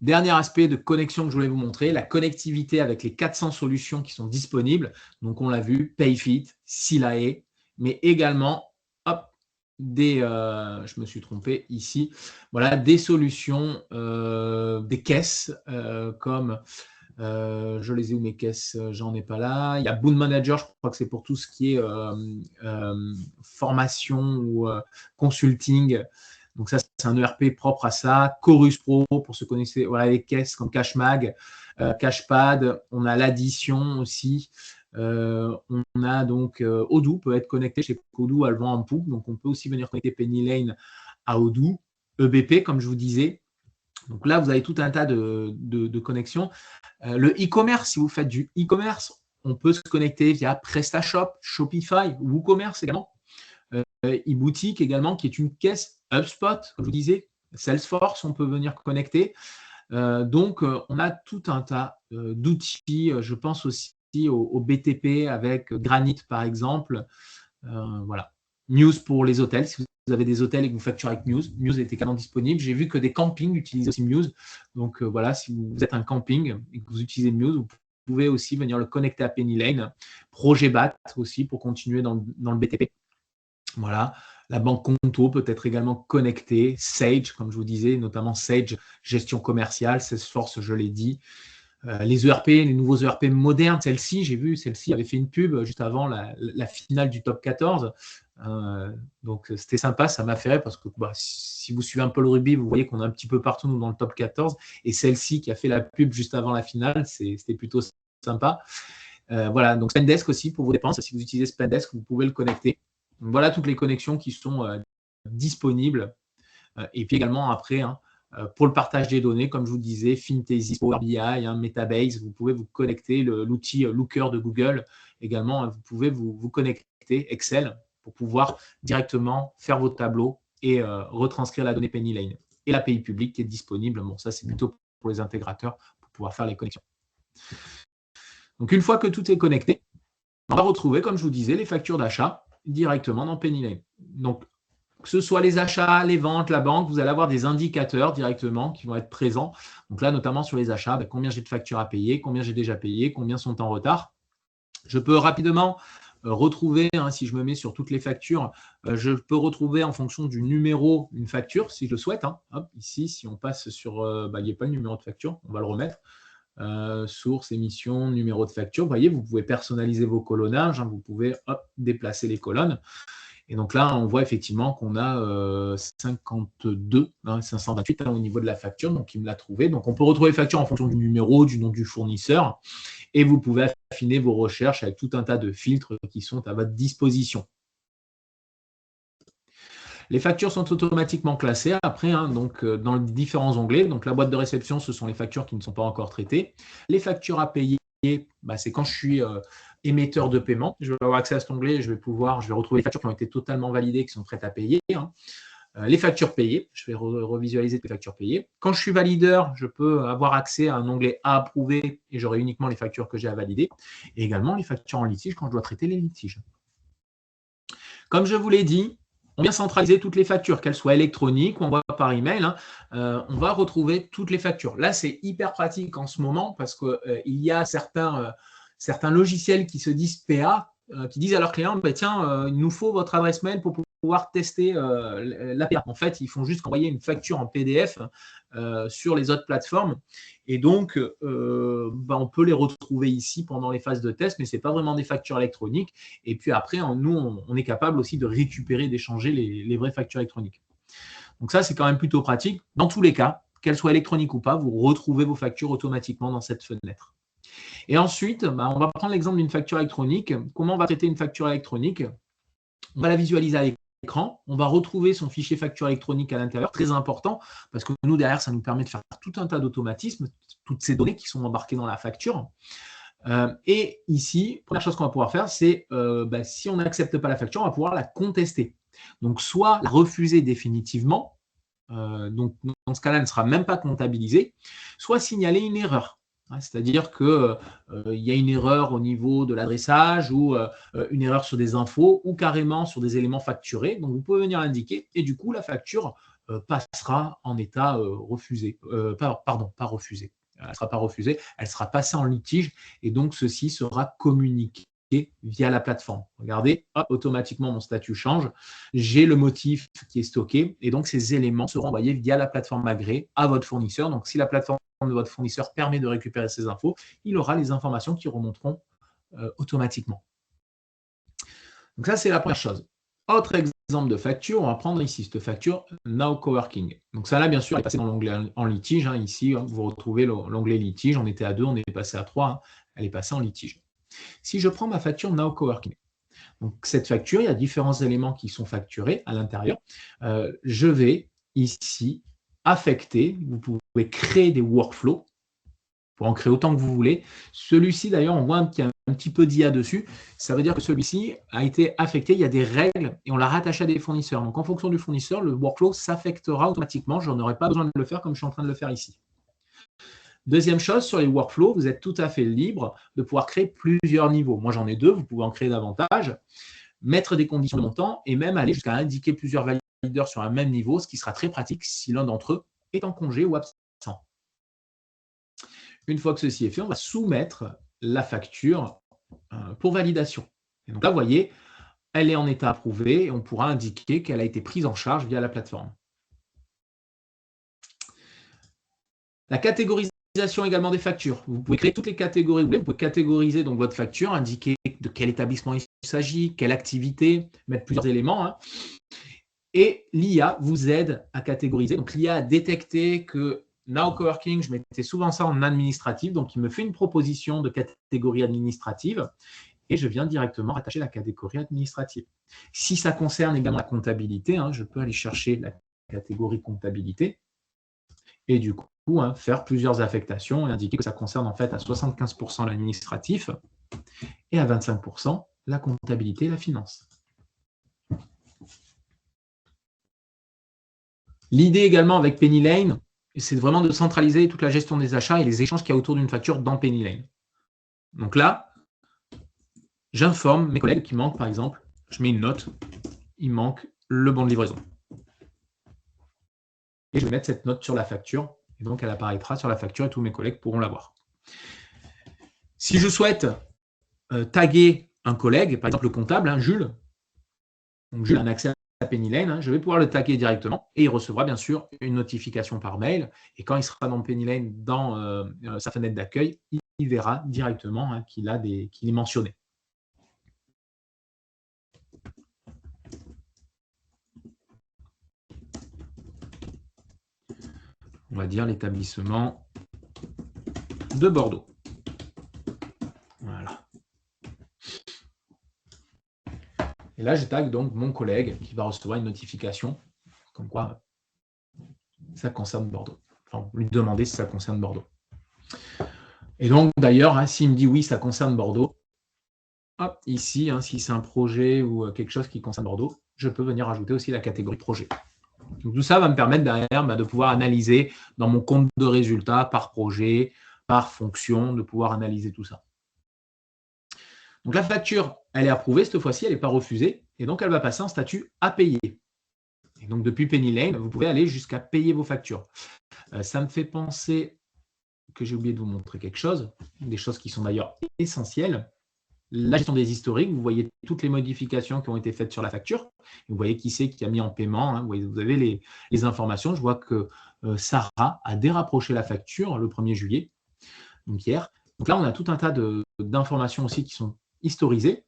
Dernier aspect de connexion que je voulais vous montrer, la connectivité avec les 400 solutions qui sont disponibles. Donc, on l'a vu, Payfit, Silae, mais également, hop, je me suis trompé ici, voilà, des solutions, des caisses comme, je les ai où mes caisses, j'en ai pas là. Il y a Boon Manager, je crois que c'est pour tout ce qui est formation ou consulting. Donc ça, c'est un ERP propre à ça. Chorus Pro, pour se connaître, voilà, les caisses comme CashMag, Cashpad. On a l'addition aussi. On a donc Odoo peut être connecté chez Odoo à le vent en poupe. Donc on peut aussi venir connecter Penny Lane à Odoo. EBP, comme je vous disais. Donc là, vous avez tout un tas de connexions. Le e-commerce, si vous faites du e-commerce, on peut se connecter via PrestaShop, Shopify, WooCommerce également. E-boutique également, qui est une caisse. HubSpot, comme je vous disais, Salesforce, on peut venir connecter. Donc, on a tout un tas d'outils. Je pense aussi au BTP avec Granite, par exemple. Voilà. News pour les hôtels. Si vous avez des hôtels et que vous facturez avec News, News est également disponible. J'ai vu que des campings utilisent aussi News. Donc, voilà, si vous êtes un camping et que vous utilisez News, vous pouvez aussi venir le connecter à Penny Lane. Projet BAT aussi pour continuer dans le BTP. Voilà, la banque Conto peut être également connectée, Sage, comme je vous disais, notamment Sage, gestion commerciale, Salesforce, je l'ai dit. Les ERP, les nouveaux ERP modernes, celle-ci, j'ai vu, celle-ci avait fait une pub juste avant la finale du top 14. Donc, c'était sympa, ça m'a fait rire parce que si vous suivez un peu le rugby, vous voyez qu'on est un petit peu partout nous, dans le top 14. Et celle-ci qui a fait la pub juste avant la finale, c'était plutôt sympa. Voilà, donc Spendesk aussi pour vos dépenses. Si vous utilisez Spendesk, vous pouvez le connecter. Donc, voilà toutes les connexions qui sont disponibles. Et puis également après, pour le partage des données, comme je vous disais, Fintesis, Power BI, Metabase, vous pouvez vous connecter, l'outil Looker de Google également, vous pouvez vous connecter, Excel, pour pouvoir directement faire vos tableaux et retranscrire la donnée Penny Lane. Et l'API publique qui est disponible, bon ça c'est plutôt pour les intégrateurs pour pouvoir faire les connexions. Donc une fois que tout est connecté, on va retrouver, comme je vous disais, les factures d'achat directement dans Penny Lane. Donc, que ce soit les achats, les ventes, la banque, vous allez avoir des indicateurs directement qui vont être présents. Donc là, notamment sur les achats, combien j'ai de factures à payer, combien j'ai déjà payé, combien sont en retard. Je peux rapidement retrouver, si je me mets sur toutes les factures, je peux retrouver en fonction du numéro une facture, si je le souhaite. Hop, ici, si on passe sur, il n'y a pas le numéro de facture, on va le remettre. Source, émission, numéro de facture. Vous voyez, vous pouvez personnaliser vos colonnages, vous pouvez déplacer les colonnes. Et donc là, on voit effectivement qu'on a 52, 528 au niveau de la facture, donc il me l'a trouvé. Donc on peut retrouver les factures en fonction du numéro, du nom du fournisseur, et vous pouvez affiner vos recherches avec tout un tas de filtres qui sont à votre disposition. Les factures sont automatiquement classées après, donc, dans les différents onglets. Donc, la boîte de réception, ce sont les factures qui ne sont pas encore traitées. Les factures à payer, c'est quand je suis émetteur de paiement. Je vais avoir accès à cet onglet et je vais retrouver les factures qui ont été totalement validées, qui sont prêtes à payer. Les factures payées, je vais revisualiser les factures payées. Quand je suis valideur, je peux avoir accès à un onglet à approuver et j'aurai uniquement les factures que j'ai à valider. Et également les factures en litige quand je dois traiter les litiges. Comme je vous l'ai dit, on vient centraliser toutes les factures, qu'elles soient électroniques ou envoie par email. On va retrouver toutes les factures. Là, c'est hyper pratique en ce moment parce qu'il y a certains logiciels qui se disent PA, qui disent à leurs clients, tiens, il nous faut votre adresse mail pour pouvoir tester la PA. En fait, ils font juste envoyer une facture en PDF sur les autres plateformes. Et donc, on peut les retrouver ici pendant les phases de test, mais ce n'est pas vraiment des factures électroniques. Et puis après, nous, on est capable aussi de récupérer, d'échanger les vraies factures électroniques. Donc ça, c'est quand même plutôt pratique. Dans tous les cas, qu'elles soient électroniques ou pas, vous retrouvez vos factures automatiquement dans cette fenêtre. Et ensuite, on va prendre l'exemple d'une facture électronique. Comment on va traiter une facture électronique? On va la visualiser à l'écran. On va retrouver son fichier facture électronique à l'intérieur, très important, parce que nous, derrière, ça nous permet de faire tout un tas d'automatismes, toutes ces données qui sont embarquées dans la facture. Et ici, première chose qu'on va pouvoir faire, c'est si on n'accepte pas la facture, on va pouvoir la contester. Donc, soit la refuser définitivement, donc dans ce cas-là, elle ne sera même pas comptabilisée, soit signaler une erreur. C'est-à-dire qu'il y a une erreur au niveau de l'adressage ou une erreur sur des infos ou carrément sur des éléments facturés. Donc, vous pouvez venir l'indiquer et du coup, la facture passera en état refusé. Pardon, pas refusé. Elle ne sera pas refusée, elle sera passée en litige et donc ceci sera communiqué via la plateforme. Regardez, hop, automatiquement, mon statut change. J'ai le motif qui est stocké et donc ces éléments seront envoyés via la plateforme agréée à votre fournisseur. Donc, si la plateforme de votre fournisseur permet de récupérer ces infos, il aura les informations qui remonteront automatiquement. Donc, ça, c'est la première chose. Autre exemple de facture, on va prendre ici cette facture Now Coworking. Donc, ça, là, bien sûr, elle est passée dans l'onglet en litige. Ici, vous retrouvez l'onglet litige. On était à 2, on est passé à 3. Elle est passée en litige. Si je prends ma facture Now Coworking, donc cette facture, il y a différents éléments qui sont facturés à l'intérieur. Je vais ici affecter, vous pouvez créer des workflows, pour en créer autant que vous voulez. Celui-ci, d'ailleurs, on voit qu'il y a un petit peu d'IA dessus. Ça veut dire que celui-ci a été affecté, il y a des règles et on l'a rattaché à des fournisseurs. Donc, en fonction du fournisseur, le workflow s'affectera automatiquement. Je n'aurai pas besoin de le faire comme je suis en train de le faire ici. Deuxième chose, sur les workflows, vous êtes tout à fait libre de pouvoir créer plusieurs niveaux. Moi, j'en ai 2, vous pouvez en créer davantage, mettre des conditions de montant et même aller jusqu'à indiquer plusieurs valideurs sur un même niveau, ce qui sera très pratique si l'un d'entre eux est en congé ou absent. Une fois que ceci est fait, on va soumettre la facture pour validation. Et donc là, vous voyez, elle est en état approuvé et on pourra indiquer qu'elle a été prise en charge via la plateforme. La catégorisation également des factures. Vous pouvez créer toutes les catégories. Vous pouvez catégoriser donc votre facture, indiquer de quel établissement il s'agit, quelle activité, mettre plusieurs éléments. Et l'IA vous aide à catégoriser. Donc l'IA a détecté que Now Coworking, je mettais souvent ça en administratif. Donc il me fait une proposition de catégorie administrative et je viens directement rattacher la catégorie administrative. Si ça concerne également la comptabilité, je peux aller chercher la catégorie comptabilité et du coup, faire plusieurs affectations et indiquer que ça concerne en fait à 75% l'administratif et à 25% la comptabilité et la finance. L'idée également avec PennyLane, c'est vraiment de centraliser toute la gestion des achats et les échanges qu'il y a autour d'une facture dans PennyLane. Donc là, j'informe mes collègues qu'il manque, par exemple, je mets une note, il manque le bon de livraison. Et je vais mettre cette note sur la facture. Et donc, elle apparaîtra sur la facture et tous mes collègues pourront la voir. Si je souhaite taguer un collègue, par exemple le comptable, Jules, donc Jules a un accès à PennyLane, je vais pouvoir le taguer directement et il recevra bien sûr une notification par mail. Et quand il sera dans PennyLane, dans sa fenêtre d'accueil, il verra directement qu'il est mentionné. On va dire l'établissement de Bordeaux. Voilà. Et là, je tag donc mon collègue qui va recevoir une notification comme quoi ça concerne Bordeaux. Enfin, lui demander si ça concerne Bordeaux. Et donc, d'ailleurs, s'il me dit oui, ça concerne Bordeaux, hop, ici, si c'est un projet ou quelque chose qui concerne Bordeaux, je peux venir ajouter aussi la catégorie projet. Donc, tout ça va me permettre derrière de pouvoir analyser dans mon compte de résultats par projet, par fonction, de pouvoir analyser tout ça. Donc, la facture, elle est approuvée. Cette fois-ci, elle n'est pas refusée. Et donc, elle va passer en statut à payer. Et donc, depuis PennyLane, vous pouvez aller jusqu'à payer vos factures. Ça me fait penser que j'ai oublié de vous montrer quelque chose, des choses qui sont d'ailleurs essentielles. La gestion des historiques, vous voyez toutes les modifications qui ont été faites sur la facture. Vous voyez qui c'est qui a mis en paiement. Vous avez les informations. Je vois que Sarah a dérapproché la facture le 1er juillet, donc hier. Donc là, on a tout un tas d'informations aussi qui sont historisées.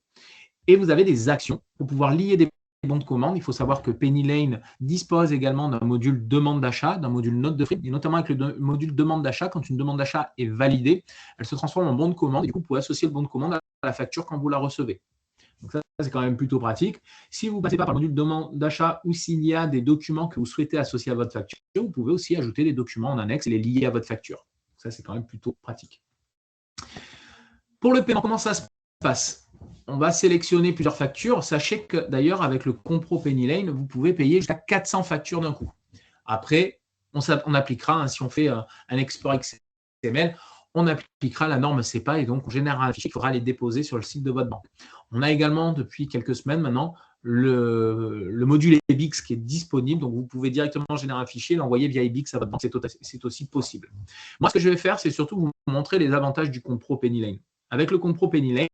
Et vous avez des actions pour pouvoir lier des bons de commande. Il faut savoir que PennyLane dispose également d'un module demande d'achat, d'un module note de frais, et notamment avec le module demande d'achat. Quand une demande d'achat est validée, elle se transforme en bon de commande. Et du coup, vous pouvez associer le bon de commande à la facture quand vous la recevez. Donc ça, c'est quand même plutôt pratique. Si vous ne passez pas par le module demande d'achat ou s'il y a des documents que vous souhaitez associer à votre facture, vous pouvez aussi ajouter des documents en annexe et les lier à votre facture. Donc ça, c'est quand même plutôt pratique. Pour le paiement, comment ça se passe ? On va sélectionner plusieurs factures. Sachez que d'ailleurs, avec le Compro PennyLane, vous pouvez payer jusqu'à 400 factures d'un coup. Après, on appliquera, hein, si on fait un export XML, on appliquera la norme CEPA et donc on générera un fichier qu'il faudra aller déposer sur le site de votre banque. On a également, depuis quelques semaines maintenant, le module EBIX qui est disponible. Donc, vous pouvez directement générer un fichier et l'envoyer via EBIX à votre banque. C'est aussi possible. Moi, ce que je vais faire, c'est surtout vous montrer les avantages du compte pro PennyLane. Avec le compte pro PennyLane,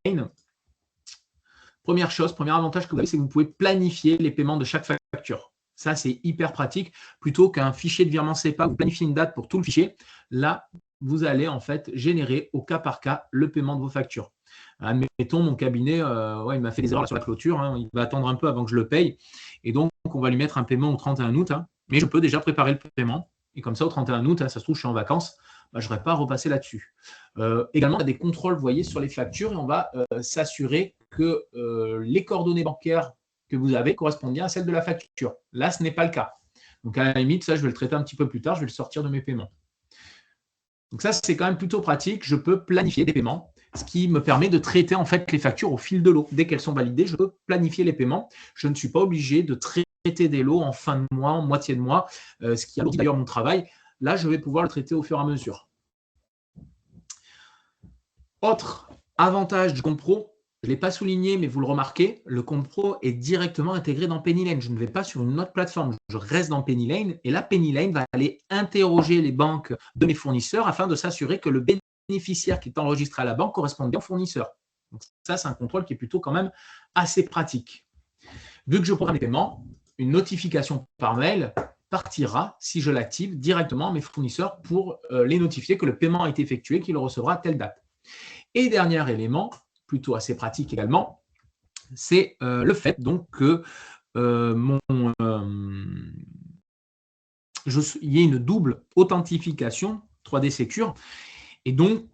première chose, premier avantage que vous avez, c'est que vous pouvez planifier les paiements de chaque facture. Ça, c'est hyper pratique. Plutôt qu'un fichier de virement CEPA, vous planifiez une date pour tout le fichier. Là, vous allez en fait générer au cas par cas le paiement de vos factures. Admettons, mon cabinet, il m'a fait des erreurs sur la clôture. Hein, il va attendre un peu avant que je le paye. Et donc, on va lui mettre un paiement au 31 août. Hein, mais je peux déjà préparer le paiement. Et comme ça, au 31 août, ça se trouve, je suis en vacances. Je n'aurai pas à repasser là-dessus. Également, on a des contrôles, vous voyez, sur les factures et on va s'assurer que les coordonnées bancaires que vous avez correspondent bien à celles de la facture. Là, ce n'est pas le cas. Donc, à la limite, ça, je vais le traiter un petit peu plus tard. Je vais le sortir de mes paiements. Donc, ça, c'est quand même plutôt pratique. Je peux planifier des paiements, ce qui me permet de traiter en fait les factures au fil de l'eau. Dès qu'elles sont validées, je peux planifier les paiements. Je ne suis pas obligé de traiter des lots en fin de mois, en moitié de mois, ce qui alourdit d'ailleurs mon travail. Là, je vais pouvoir le traiter au fur et à mesure. Autre avantage du compte pro, je ne l'ai pas souligné, mais vous le remarquez, le compte pro est directement intégré dans PennyLane. Je ne vais pas sur une autre plateforme, je reste dans PennyLane et là, PennyLane va aller interroger les banques de mes fournisseurs afin de s'assurer que le bénéficiaire qui est enregistré à la banque correspond bien au fournisseur. Donc ça, c'est un contrôle qui est plutôt quand même assez pratique. Vu que je programme les paiements, une notification par mail partira, si je l'active, directement à mes fournisseurs pour les notifier que le paiement a été effectué, qu'il le recevra à telle date. Et dernier élément, plutôt assez pratique également, c'est le fait donc que il y ait une double authentification 3D Secure. Et donc,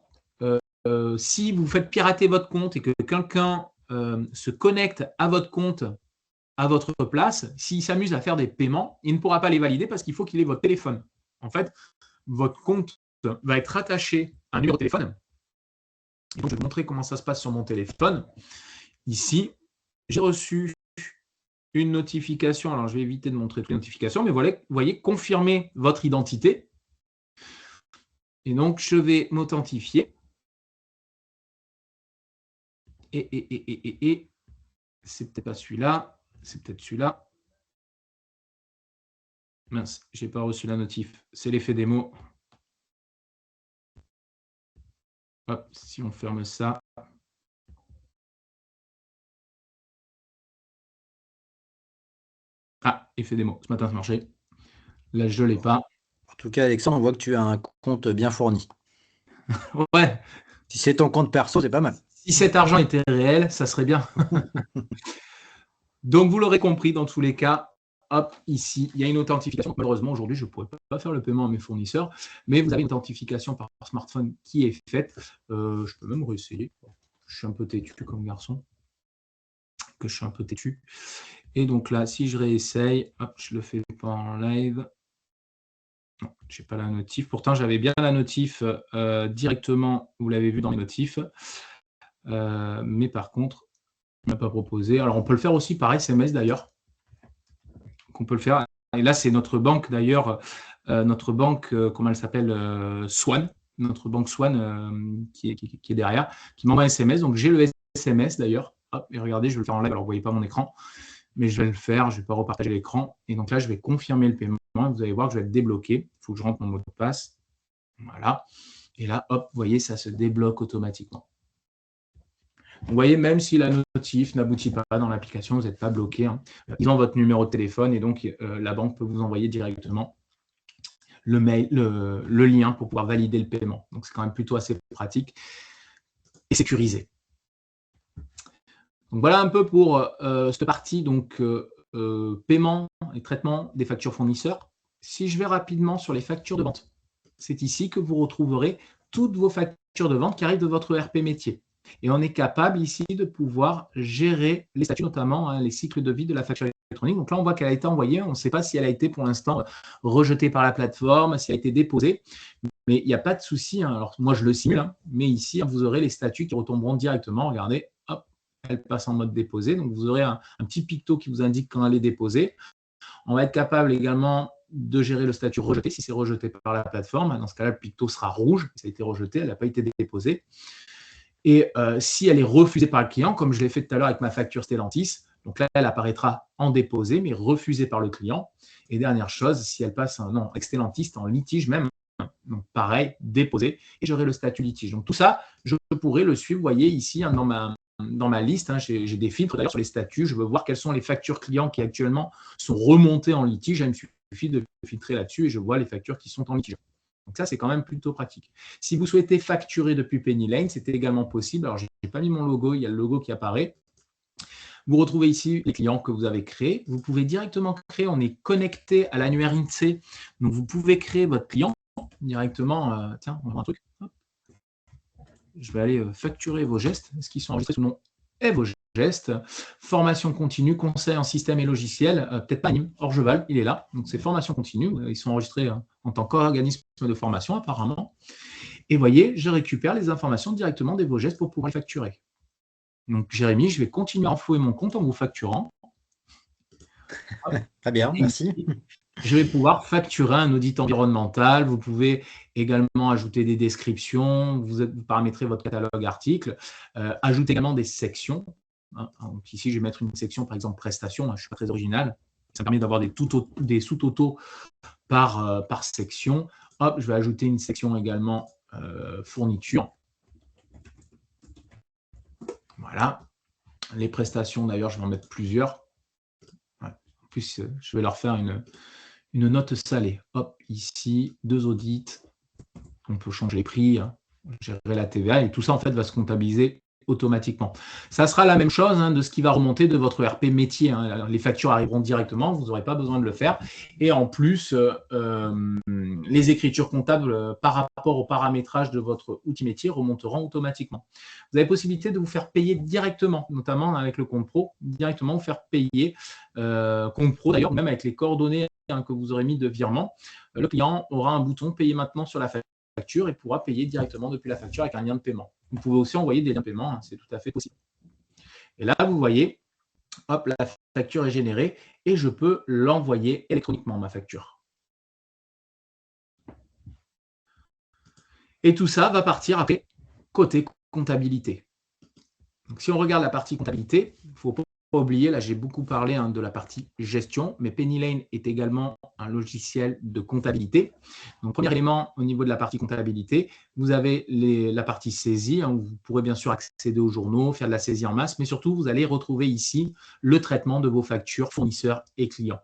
si vous faites pirater votre compte et que quelqu'un se connecte à votre compte à votre place, s'il s'amuse à faire des paiements, il ne pourra pas les valider parce qu'il faut qu'il ait votre téléphone. En fait, votre compte va être rattaché à un numéro de téléphone. Et donc, je vais vous montrer comment ça se passe sur mon téléphone. Ici, j'ai reçu une notification. Alors, je vais éviter de montrer toutes les notifications, mais vous voyez, confirmer votre identité. Et donc, je vais m'authentifier. Et c'est peut-être pas celui-là. C'est peut-être celui-là. Mince, je n'ai pas reçu la notif. C'est l'effet démo. Hop, si on ferme ça. Ah, effet démo. Ce matin, ça marchait. Là, je ne l'ai pas. En tout cas, Alexandre, on voit que tu as un compte bien fourni. Ouais. Si c'est ton compte perso, c'est pas mal. Si cet argent était réel, ça serait bien. Donc, vous l'aurez compris, dans tous les cas, hop, ici, il y a une authentification. Malheureusement, aujourd'hui, je ne pourrais pas faire le paiement à mes fournisseurs, mais vous avez une authentification par smartphone qui est faite. Je peux même réessayer. Je suis un peu têtu comme garçon. Et donc là, si je réessaye, hop, je ne le fais pas en live. Non, je n'ai pas la notif. Pourtant, j'avais bien la notif directement, vous l'avez vu dans les notifs. Mais par contre, il ne m'a pas proposé. Alors, on peut le faire aussi par SMS d'ailleurs. On peut le faire. Et là, c'est notre banque d'ailleurs, notre banque, comment elle s'appelle, Swan, notre banque Swan qui est derrière, qui m'envoie un SMS. Donc, j'ai le SMS d'ailleurs. Hop, et regardez, je vais le faire en live. Alors, vous ne voyez pas mon écran, mais je vais le faire. Je ne vais pas repartager l'écran. Et donc là, je vais confirmer le paiement. Vous allez voir que je vais être débloqué. Il faut que je rentre mon mot de passe. Voilà. Et là, hop, vous voyez, ça se débloque automatiquement. Vous voyez, même si la notif n'aboutit pas dans l'application, vous n'êtes pas bloqué. Hein. Ils ont votre numéro de téléphone et donc la banque peut vous envoyer directement le mail, le lien pour pouvoir valider le paiement. Donc, c'est quand même plutôt assez pratique et sécurisé. Donc, voilà un peu pour cette partie donc, paiement et traitement des factures fournisseurs. Si je vais rapidement sur les factures de vente, c'est ici que vous retrouverez toutes vos factures de vente qui arrivent de votre ERP métier. Et on est capable ici de pouvoir gérer les statuts, notamment hein, les cycles de vie de la facture électronique. Donc là, on voit qu'elle a été envoyée. On ne sait pas si elle a été pour l'instant rejetée par la plateforme, si elle a été déposée. Mais il n'y a pas de souci. Hein. Alors moi, je le simule. Hein, mais ici, vous aurez les statuts qui retomberont directement. Regardez, hop, elle passe en mode déposé. Donc vous aurez un petit picto qui vous indique quand elle est déposée. On va être capable également de gérer le statut rejeté. Si c'est rejeté par la plateforme, dans ce cas-là, le picto sera rouge. Ça a été rejeté, elle n'a pas été déposée. Et si elle est refusée par le client, comme je l'ai fait tout à l'heure avec ma facture Stellantis, donc là, elle apparaîtra en déposé, mais refusée par le client. Et dernière chose, si elle passe avec Stellantis, en litige même, donc pareil, déposé, et j'aurai le statut litige. Donc tout ça, je pourrais le suivre. Vous voyez ici, dans ma liste, j'ai des filtres d'ailleurs sur les statuts. Je veux voir quelles sont les factures clients qui actuellement sont remontées en litige. Il me suffit de filtrer là-dessus et je vois les factures qui sont en litige. Donc ça, c'est quand même plutôt pratique. Si vous souhaitez facturer depuis Penny Lane, c'était également possible. Alors, je n'ai pas mis mon logo, il y a le logo qui apparaît. Vous retrouvez ici les clients que vous avez créés. Vous pouvez directement créer, on est connecté à l'annuaire INSEE. Donc, vous pouvez créer votre client directement. Tiens, on va voir un truc. Hop. Je vais aller facturer vos gestes. Est-ce qu'ils sont enregistrés sous le nom et vos gestes? Formation continue, conseil en système et logiciel. Peut-être pas Nîmes, Orgeval, il est là. Donc, c'est formation continue. Ils sont enregistrés en tant qu'organisme de formation, apparemment. Et voyez, je récupère les informations directement des vos gestes pour pouvoir les facturer. Donc, Jérémy, je vais continuer à enfouer mon compte en vous facturant. Très bien, merci. Je vais pouvoir facturer un audit environnemental. Vous pouvez également ajouter des descriptions. Vous paramétrez votre catalogue article. Ajouter également des sections. Donc ici, je vais mettre une section, par exemple, prestations. Je ne suis pas très original. Ça permet d'avoir des sous-totaux par section. Hop, je vais ajouter une section également fourniture. Voilà. Les prestations, d'ailleurs, je vais en mettre plusieurs. Ouais. En plus, je vais leur faire une note salée. Hop, ici, 2 audits. On peut changer les prix, gérer la TVA, et tout ça, en fait, va se comptabiliser automatiquement. Ça sera la même chose de ce qui va remonter de votre ERP métier. Les factures arriveront directement, vous n'aurez pas besoin de le faire. Et en plus, les écritures comptables par rapport au paramétrage de votre outil métier remonteront automatiquement. Vous avez possibilité de vous faire payer directement, notamment avec le compte pro, directement vous faire payer. Compte pro, d'ailleurs, même avec les coordonnées que vous aurez mis de virement, le client aura un bouton « Payer maintenant » sur la facture et pourra payer directement depuis la facture avec un lien de paiement. Vous pouvez aussi envoyer des liens de paiement, c'est tout à fait possible. Et là, vous voyez, hop, la facture est générée et je peux l'envoyer électroniquement, ma facture. Et tout ça va partir après côté comptabilité. Donc, si on regarde la partie comptabilité, il ne faut pas oublier, là j'ai beaucoup parlé de la partie gestion, mais Penny Lane est également un logiciel de comptabilité. Donc, premier élément au niveau de la partie comptabilité, vous avez la partie saisie, où vous pourrez bien sûr accéder aux journaux, faire de la saisie en masse, mais surtout vous allez retrouver ici le traitement de vos factures fournisseurs et clients.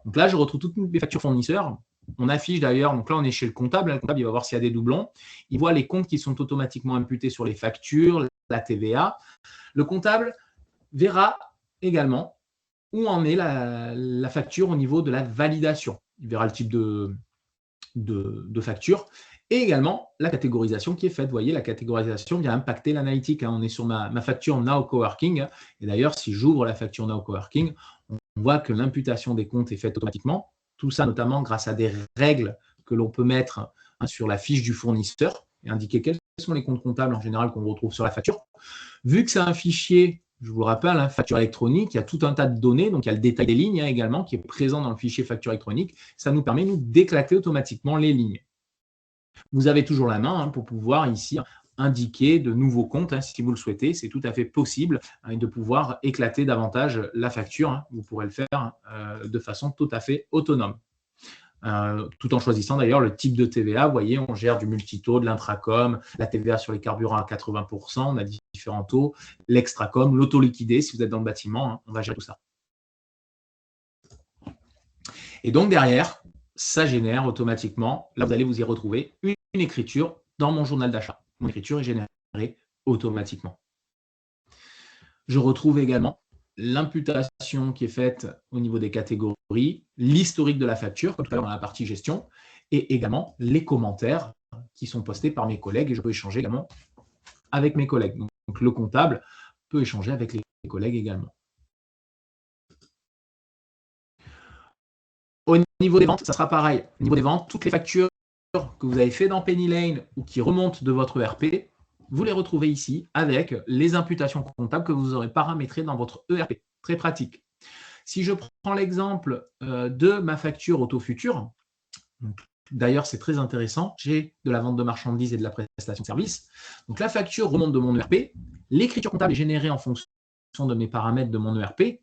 Donc là, je retrouve toutes mes factures fournisseurs. On affiche d'ailleurs, donc là on est chez le comptable, il va voir s'il y a des doublons. Il voit les comptes qui sont automatiquement imputés sur les factures, la TVA. Le comptable verra également où en est la facture au niveau de la validation. Il verra le type de facture et également la catégorisation qui est faite. Vous voyez, la catégorisation vient impacter l'analytique. On est sur ma facture Now Coworking. Et d'ailleurs, si j'ouvre la facture Now Coworking, on voit que l'imputation des comptes est faite automatiquement. Tout ça notamment grâce à des règles que l'on peut mettre sur la fiche du fournisseur et indiquer quels sont les comptes comptables en général qu'on retrouve sur la facture. Vu que c'est un fichier, je vous le rappelle, facture électronique, il y a tout un tas de données, donc il y a le détail des lignes également qui est présent dans le fichier facture électronique. Ça nous permet, nous, d'éclater automatiquement les lignes. Vous avez toujours la main pour pouvoir ici indiquer de nouveaux comptes, si vous le souhaitez. C'est tout à fait possible de pouvoir éclater davantage la facture. Vous pourrez le faire de façon tout à fait autonome. Tout en choisissant d'ailleurs le type de TVA. Vous voyez, on gère du multitaux, de l'intracom, la TVA sur les carburants à 80%, on a différents taux, l'extracom, l'auto-liquidé, si vous êtes dans le bâtiment, on va gérer tout ça. Et donc derrière, ça génère automatiquement, là vous allez vous y retrouver, une écriture dans mon journal d'achat. Mon écriture est générée automatiquement. Je retrouve également l'imputation qui est faite au niveau des catégories, l'historique de la facture, comme tout à l'heure dans la partie gestion, et également les commentaires qui sont postés par mes collègues, et je peux échanger également avec mes collègues. Donc le comptable peut échanger avec les collègues également. Au niveau des ventes, ça sera pareil. Au niveau des ventes, toutes les factures que vous avez faites dans Penny Lane ou qui remontent de votre ERP, vous les retrouvez ici avec les imputations comptables que vous aurez paramétrées dans votre ERP. Très pratique. Si je prends l'exemple de ma facture auto future, d'ailleurs c'est très intéressant, j'ai de la vente de marchandises et de la prestation de services. Donc la facture remonte de mon ERP, l'écriture comptable est générée en fonction de mes paramètres de mon ERP.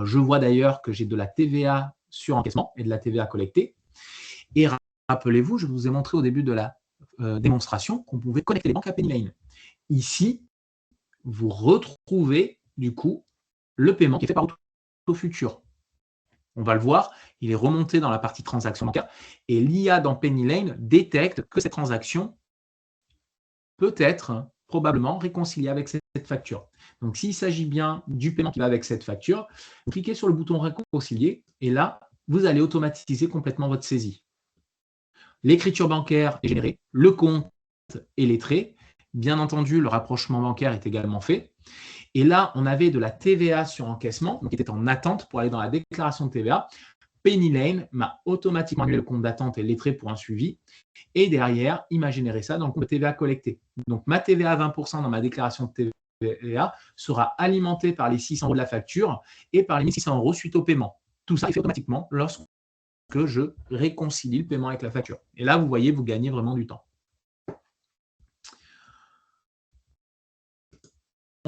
Je vois d'ailleurs que j'ai de la TVA sur encaissement et de la TVA collectée. Et rappelez-vous, je vous ai montré au début de la démonstration qu'on pouvait connecter les banques à PennyLane. Ici, vous retrouvez du coup le paiement qui est fait par Auto Future. On va le voir, il est remonté dans la partie transaction bancaire et l'IA dans PennyLane détecte que cette transaction peut être probablement réconciliée avec cette facture. Donc, s'il s'agit bien du paiement qui va avec cette facture, vous cliquez sur le bouton réconcilier et là, vous allez automatiser complètement votre saisie. L'écriture bancaire est générée, le compte est lettré. Bien entendu, le rapprochement bancaire est également fait. Et là, on avait de la TVA sur encaissement, donc qui était en attente pour aller dans la déclaration de TVA. PennyLane m'a automatiquement annulé le compte d'attente et lettré pour un suivi. Et derrière, il m'a généré ça dans le compte de TVA collecté. Donc, ma TVA à 20% dans ma déclaration de TVA sera alimentée par les 600 € de la facture et par les 1600 € suite au paiement. Tout ça est fait automatiquement lorsque je réconcilie le paiement avec la facture. Et là, vous voyez, vous gagnez vraiment du temps.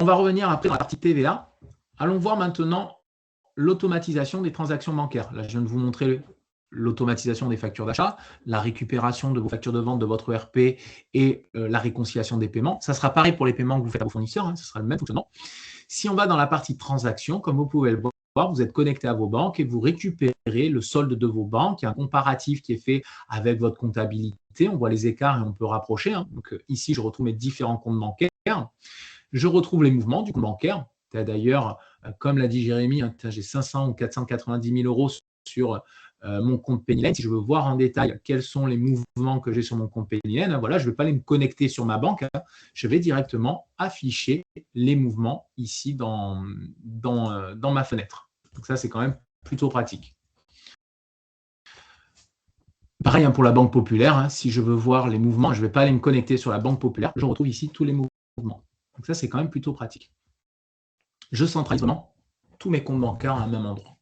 On va revenir après dans la partie TVA. Allons voir maintenant l'automatisation des transactions bancaires. Là, je viens de vous montrer l'automatisation des factures d'achat, la récupération de vos factures de vente de votre ERP et la réconciliation des paiements. Ça sera pareil pour les paiements que vous faites à vos fournisseurs, hein, ce sera le même fonctionnement. Si on va dans la partie transactions, comme vous pouvez le voir, vous êtes connecté à vos banques et vous récupérez le solde de vos banques. Il y a un comparatif qui est fait avec votre comptabilité. On voit les écarts et on peut rapprocher. Hein. Donc, ici, je retrouve mes différents comptes bancaires. Je retrouve les mouvements du compte bancaire. D'ailleurs, comme l'a dit Jérémy, hein, j'ai 500 ou 490 000 € sur mon compte PennyLane. Si je veux voir en détail quels sont les mouvements que j'ai sur mon compte PennyLane, voilà, je ne vais pas aller me connecter sur ma banque. Hein, je vais directement afficher les mouvements ici dans ma fenêtre. Donc ça, c'est quand même plutôt pratique. Pareil hein, pour la Banque Populaire. Hein, si je veux voir les mouvements, je ne vais pas aller me connecter sur la Banque Populaire. Je retrouve ici tous les mouvements. Donc ça, c'est quand même plutôt pratique. Je centralise vraiment tous mes comptes bancaires à un même endroit.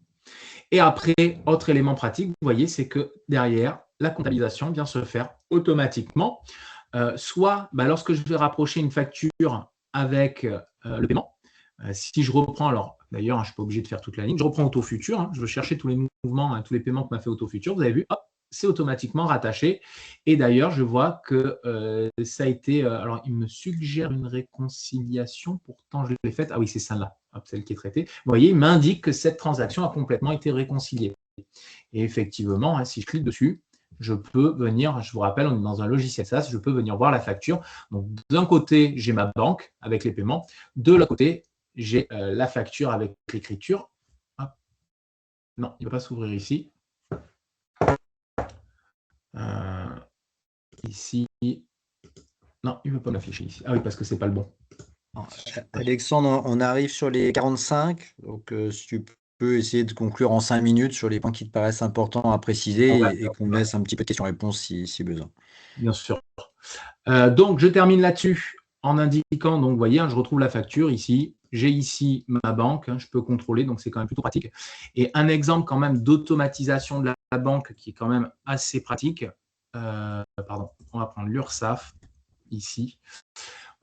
Et après, autre élément pratique, vous voyez, c'est que derrière, la comptabilisation vient se faire automatiquement. Soit lorsque je vais rapprocher une facture avec le paiement, si je reprends, alors d'ailleurs, je ne suis pas obligé de faire toute la ligne, je reprends Auto Future, hein, je veux chercher tous les mouvements, hein, tous les paiements que m'a fait Auto Future, vous avez vu, hop, c'est automatiquement rattaché. Et d'ailleurs, je vois que ça a été… alors, il me suggère une réconciliation, pourtant je l'ai faite. Ah oui, c'est celle-là, celle qui est traitée. Vous voyez, il m'indique que cette transaction a complètement été réconciliée. Et effectivement, hein, si je clique dessus, je peux venir, je vous rappelle, on est dans un logiciel SaaS, je peux venir voir la facture. Donc, d'un côté, j'ai ma banque avec les paiements. De l'autre côté, j'ai la facture avec l'écriture. Non, il ne va pas s'ouvrir ici. Ici, non, il ne veut pas m'afficher ici. Ah oui, parce que ce n'est pas le bon. Alexandre, on arrive sur les 45, donc si tu peux essayer de conclure en 5 minutes sur les points qui te paraissent importants à préciser et qu'on laisse un petit peu de questions-réponses si besoin. Bien sûr. Donc, je termine là-dessus en indiquant, donc vous voyez, hein, je retrouve la facture ici. J'ai ici ma banque, hein, je peux contrôler, donc c'est quand même plutôt pratique. Et un exemple quand même d'automatisation de la banque qui est quand même assez pratique. Pardon, on va prendre l'URSSAF ici.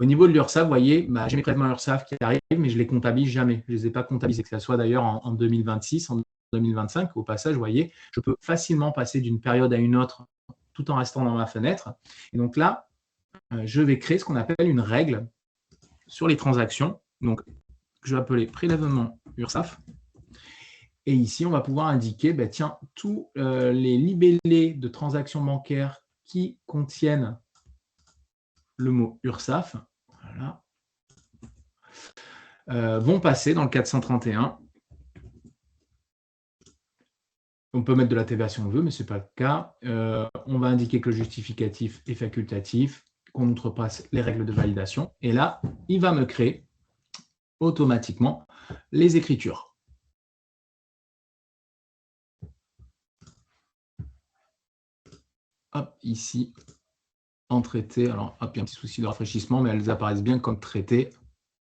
Au niveau de l'URSSAF, vous voyez, j'ai mes prélèvements URSSAF qui arrivent, mais je ne les comptabilise jamais. Je ne les ai pas comptabilisés, que ce soit d'ailleurs en 2026, en 2025. Au passage, vous voyez, je peux facilement passer d'une période à une autre tout en restant dans ma fenêtre. Et donc là, je vais créer ce qu'on appelle une règle sur les transactions. Donc, je vais appeler prélèvement URSSAF. Et ici, on va pouvoir indiquer, tiens, tous les libellés de transactions bancaires qui contiennent le mot URSSAF, voilà, vont passer dans le 431. On peut mettre de la TVA si on veut, mais ce n'est pas le cas. On va indiquer que le justificatif est facultatif, qu'on outrepasse les règles de validation. Et là, il va me créer automatiquement les écritures. Hop, ici, en traité. Alors, hop, il y a un petit souci de rafraîchissement, mais elles apparaissent bien comme traitées.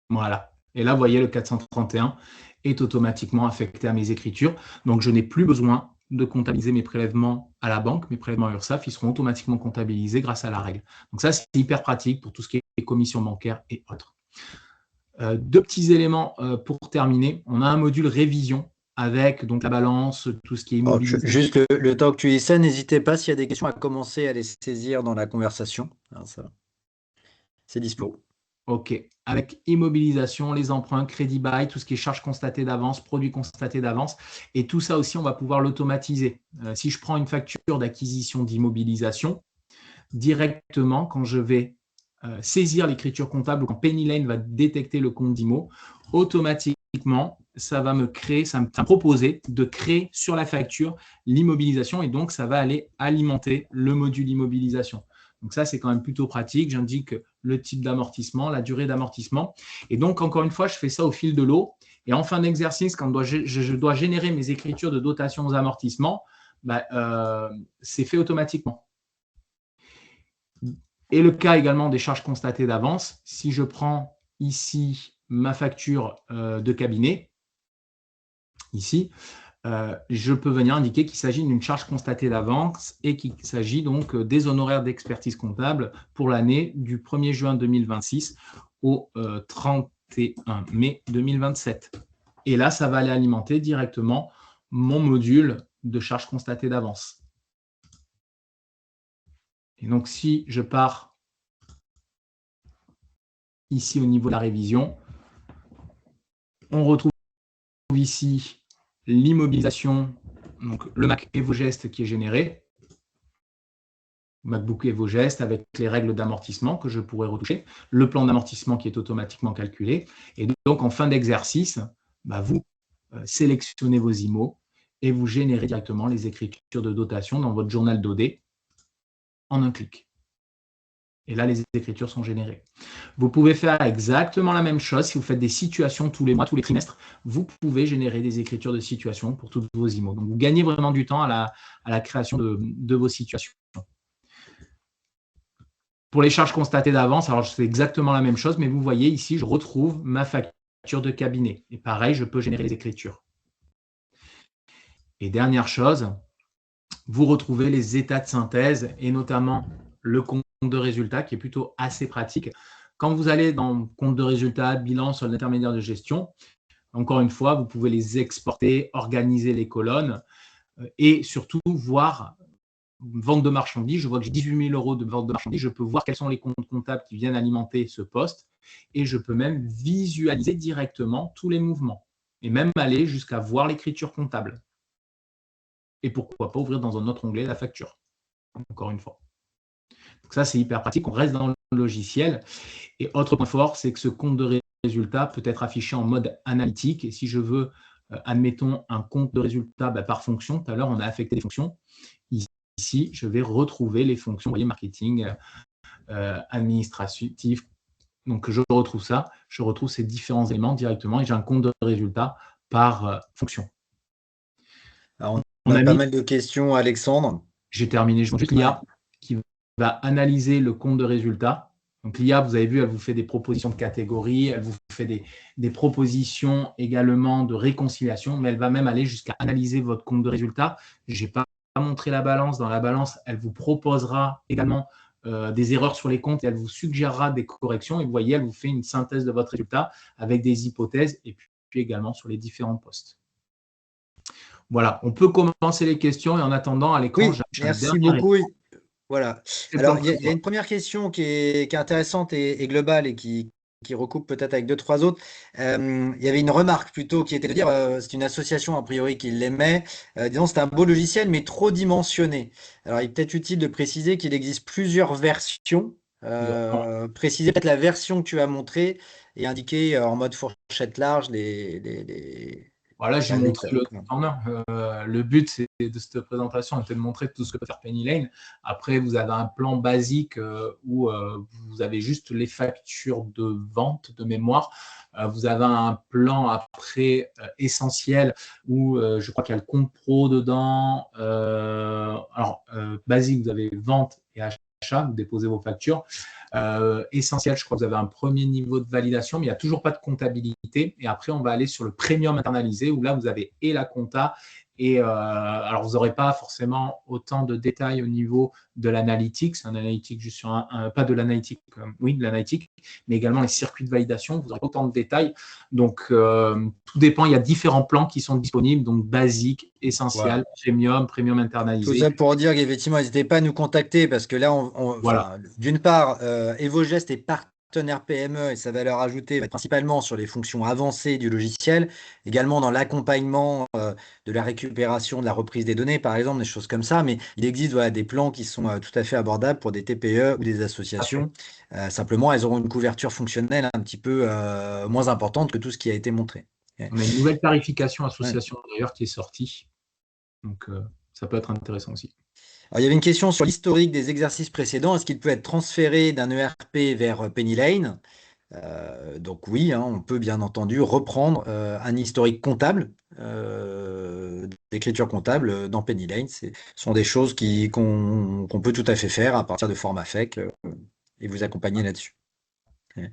Voilà. Et là, vous voyez, le 431 est automatiquement affecté à mes écritures. Donc, je n'ai plus besoin de comptabiliser mes prélèvements à la banque. Mes prélèvements URSSAF, ils seront automatiquement comptabilisés grâce à la règle. Donc ça, c'est hyper pratique pour tout ce qui est commissions bancaires et autres. Deux petits éléments pour terminer. On a un module révision avec donc la balance, tout ce qui est immobilisation. Juste le temps que tu y sais, n'hésitez pas s'il y a des questions à commencer à les saisir dans la conversation. C'est dispo. OK. Avec immobilisation, les emprunts, crédit bail, tout ce qui est charges constatées d'avance, produits constatés d'avance. Et tout ça aussi, on va pouvoir l'automatiser. Si je prends une facture d'acquisition d'immobilisation, directement, quand je vais saisir l'écriture comptable ou quand Penny Lane va détecter le compte d'IMO, automatiquement, ça va me proposer de créer sur la facture l'immobilisation et donc ça va aller alimenter le module immobilisation. Donc ça, c'est quand même plutôt pratique. J'indique le type d'amortissement, la durée d'amortissement. Et donc, encore une fois, je fais ça au fil de l'eau. Et en fin d'exercice, quand je dois générer mes écritures de dotation aux amortissements, c'est fait automatiquement. Et le cas également des charges constatées d'avance. Si je prends ici ma facture de cabinet, ici, je peux venir indiquer qu'il s'agit d'une charge constatée d'avance et qu'il s'agit donc des honoraires d'expertise comptable pour l'année du 1er juin 2026 au 31 mai 2027. Et là, ça va aller alimenter directement mon module de charge constatée d'avance. Et donc, si je pars ici au niveau de la révision, on retrouve ici l'immobilisation, donc le Mac EvoGest qui est généré, MacBook EvoGest avec les règles d'amortissement que je pourrais retoucher, le plan d'amortissement qui est automatiquement calculé. Et donc, en fin d'exercice, vous sélectionnez vos IMO et vous générez directement les écritures de dotation dans votre journal d'OD en un clic. Et là, les écritures sont générées. Vous pouvez faire exactement la même chose si vous faites des situations tous les mois, tous les trimestres. Vous pouvez générer des écritures de situation pour toutes vos IMO. Donc, vous gagnez vraiment du temps à la création de vos situations. Pour les charges constatées d'avance, alors c'est exactement la même chose, mais vous voyez ici, je retrouve ma facture de cabinet. Et pareil, je peux générer les écritures. Et dernière chose, vous retrouvez les états de synthèse et notamment le compte de résultat qui est plutôt assez pratique. Quand vous allez dans compte de résultat, bilan, solde intermédiaire de gestion, encore une fois, vous pouvez les exporter, organiser les colonnes et surtout voir vente de marchandises. Je vois que j'ai 18 000 € de vente de marchandises. Je peux voir quels sont les comptes comptables qui viennent alimenter ce poste et je peux même visualiser directement tous les mouvements et même aller jusqu'à voir l'écriture comptable. Et pourquoi pas ouvrir dans un autre onglet la facture, encore une fois. Donc ça, c'est hyper pratique. On reste dans le logiciel. Et autre point fort, c'est que ce compte de résultat peut être affiché en mode analytique. Et si je veux, admettons, un compte de résultat par fonction, tout à l'heure, on a affecté des fonctions. Ici, je vais retrouver les fonctions, vous voyez, marketing, administratif. Donc, je retrouve ça. Je retrouve ces différents éléments directement et j'ai un compte de résultat par fonction. Alors, on a pas mal de questions, Alexandre. J'ai terminé. Je montre juste l'IA qui va analyser le compte de résultat. Donc, l'IA, vous avez vu, elle vous fait des propositions de catégories, elle vous fait des propositions également de réconciliation, mais elle va même aller jusqu'à analyser votre compte de résultat. Je n'ai pas montré la balance. Dans la balance, elle vous proposera également des erreurs sur les comptes et elle vous suggérera des corrections. Et vous voyez, elle vous fait une synthèse de votre résultat avec des hypothèses et puis également sur les différents postes. Voilà, on peut commencer les questions et en attendant, à l'écran, oui, merci beaucoup. Voilà. Alors, il y a une première question qui est intéressante et globale et qui recoupe peut-être avec 2-3 autres. Il y avait une remarque plutôt qui était de dire, c'est une association a priori qui l'aimait, disons c'est un beau logiciel mais trop dimensionné. Alors, il est peut-être utile de préciser qu'il existe plusieurs versions. Préciser peut-être la version que tu as montrée et indiquer en mode fourchette large les Voilà, j'ai montré le en un. Le but de cette présentation était de montrer tout ce que peut faire Penny Lane. Après, vous avez un plan basique où vous avez juste les factures de vente de mémoire. Vous avez un plan après essentiel où je crois qu'il y a le compte pro dedans. Alors, basique, vous avez vente et achat, vous déposez vos factures. Essentiel, je crois que vous avez un premier niveau de validation, mais il n'y a toujours pas de comptabilité. Et après, on va aller sur le premium internalisé, où là, vous avez et la compta. Et alors, vous n'aurez pas forcément autant de détails au niveau de l'analytique. C'est un analytique juste sur pas de l'analytique, oui, de l'analytique, mais également les circuits de validation. Vous aurez autant de détails. Donc, tout dépend. Il y a différents plans qui sont disponibles. Donc, basique, essentiel, premium Tout internalisé. ça pour dire qu'effectivement, n'hésitez pas à nous contacter parce que là, Voilà. enfin, d'une part, EvoGest est partenaire PME et sa valeur ajoutée va être principalement sur les fonctions avancées du logiciel, également dans l'accompagnement de la récupération, de la reprise des données, par exemple, des choses comme ça. Mais il existe des plans qui sont tout à fait abordables pour des TPE ou des associations. Simplement, elles auront une couverture fonctionnelle un petit peu moins importante que tout ce qui a été montré. On a une nouvelle tarification association Ouais. d'ailleurs qui est sortie. Donc, ça peut être intéressant aussi. Alors, il y avait une question sur l'historique des exercices précédents. Est-ce qu'il peut être transféré d'un ERP vers Penny Lane? Donc oui, hein, on peut bien entendu reprendre un historique comptable, d'écriture comptable dans Penny Lane. Ce sont des choses qu'on peut tout à fait faire à partir de format FEC et vous accompagner là-dessus. Il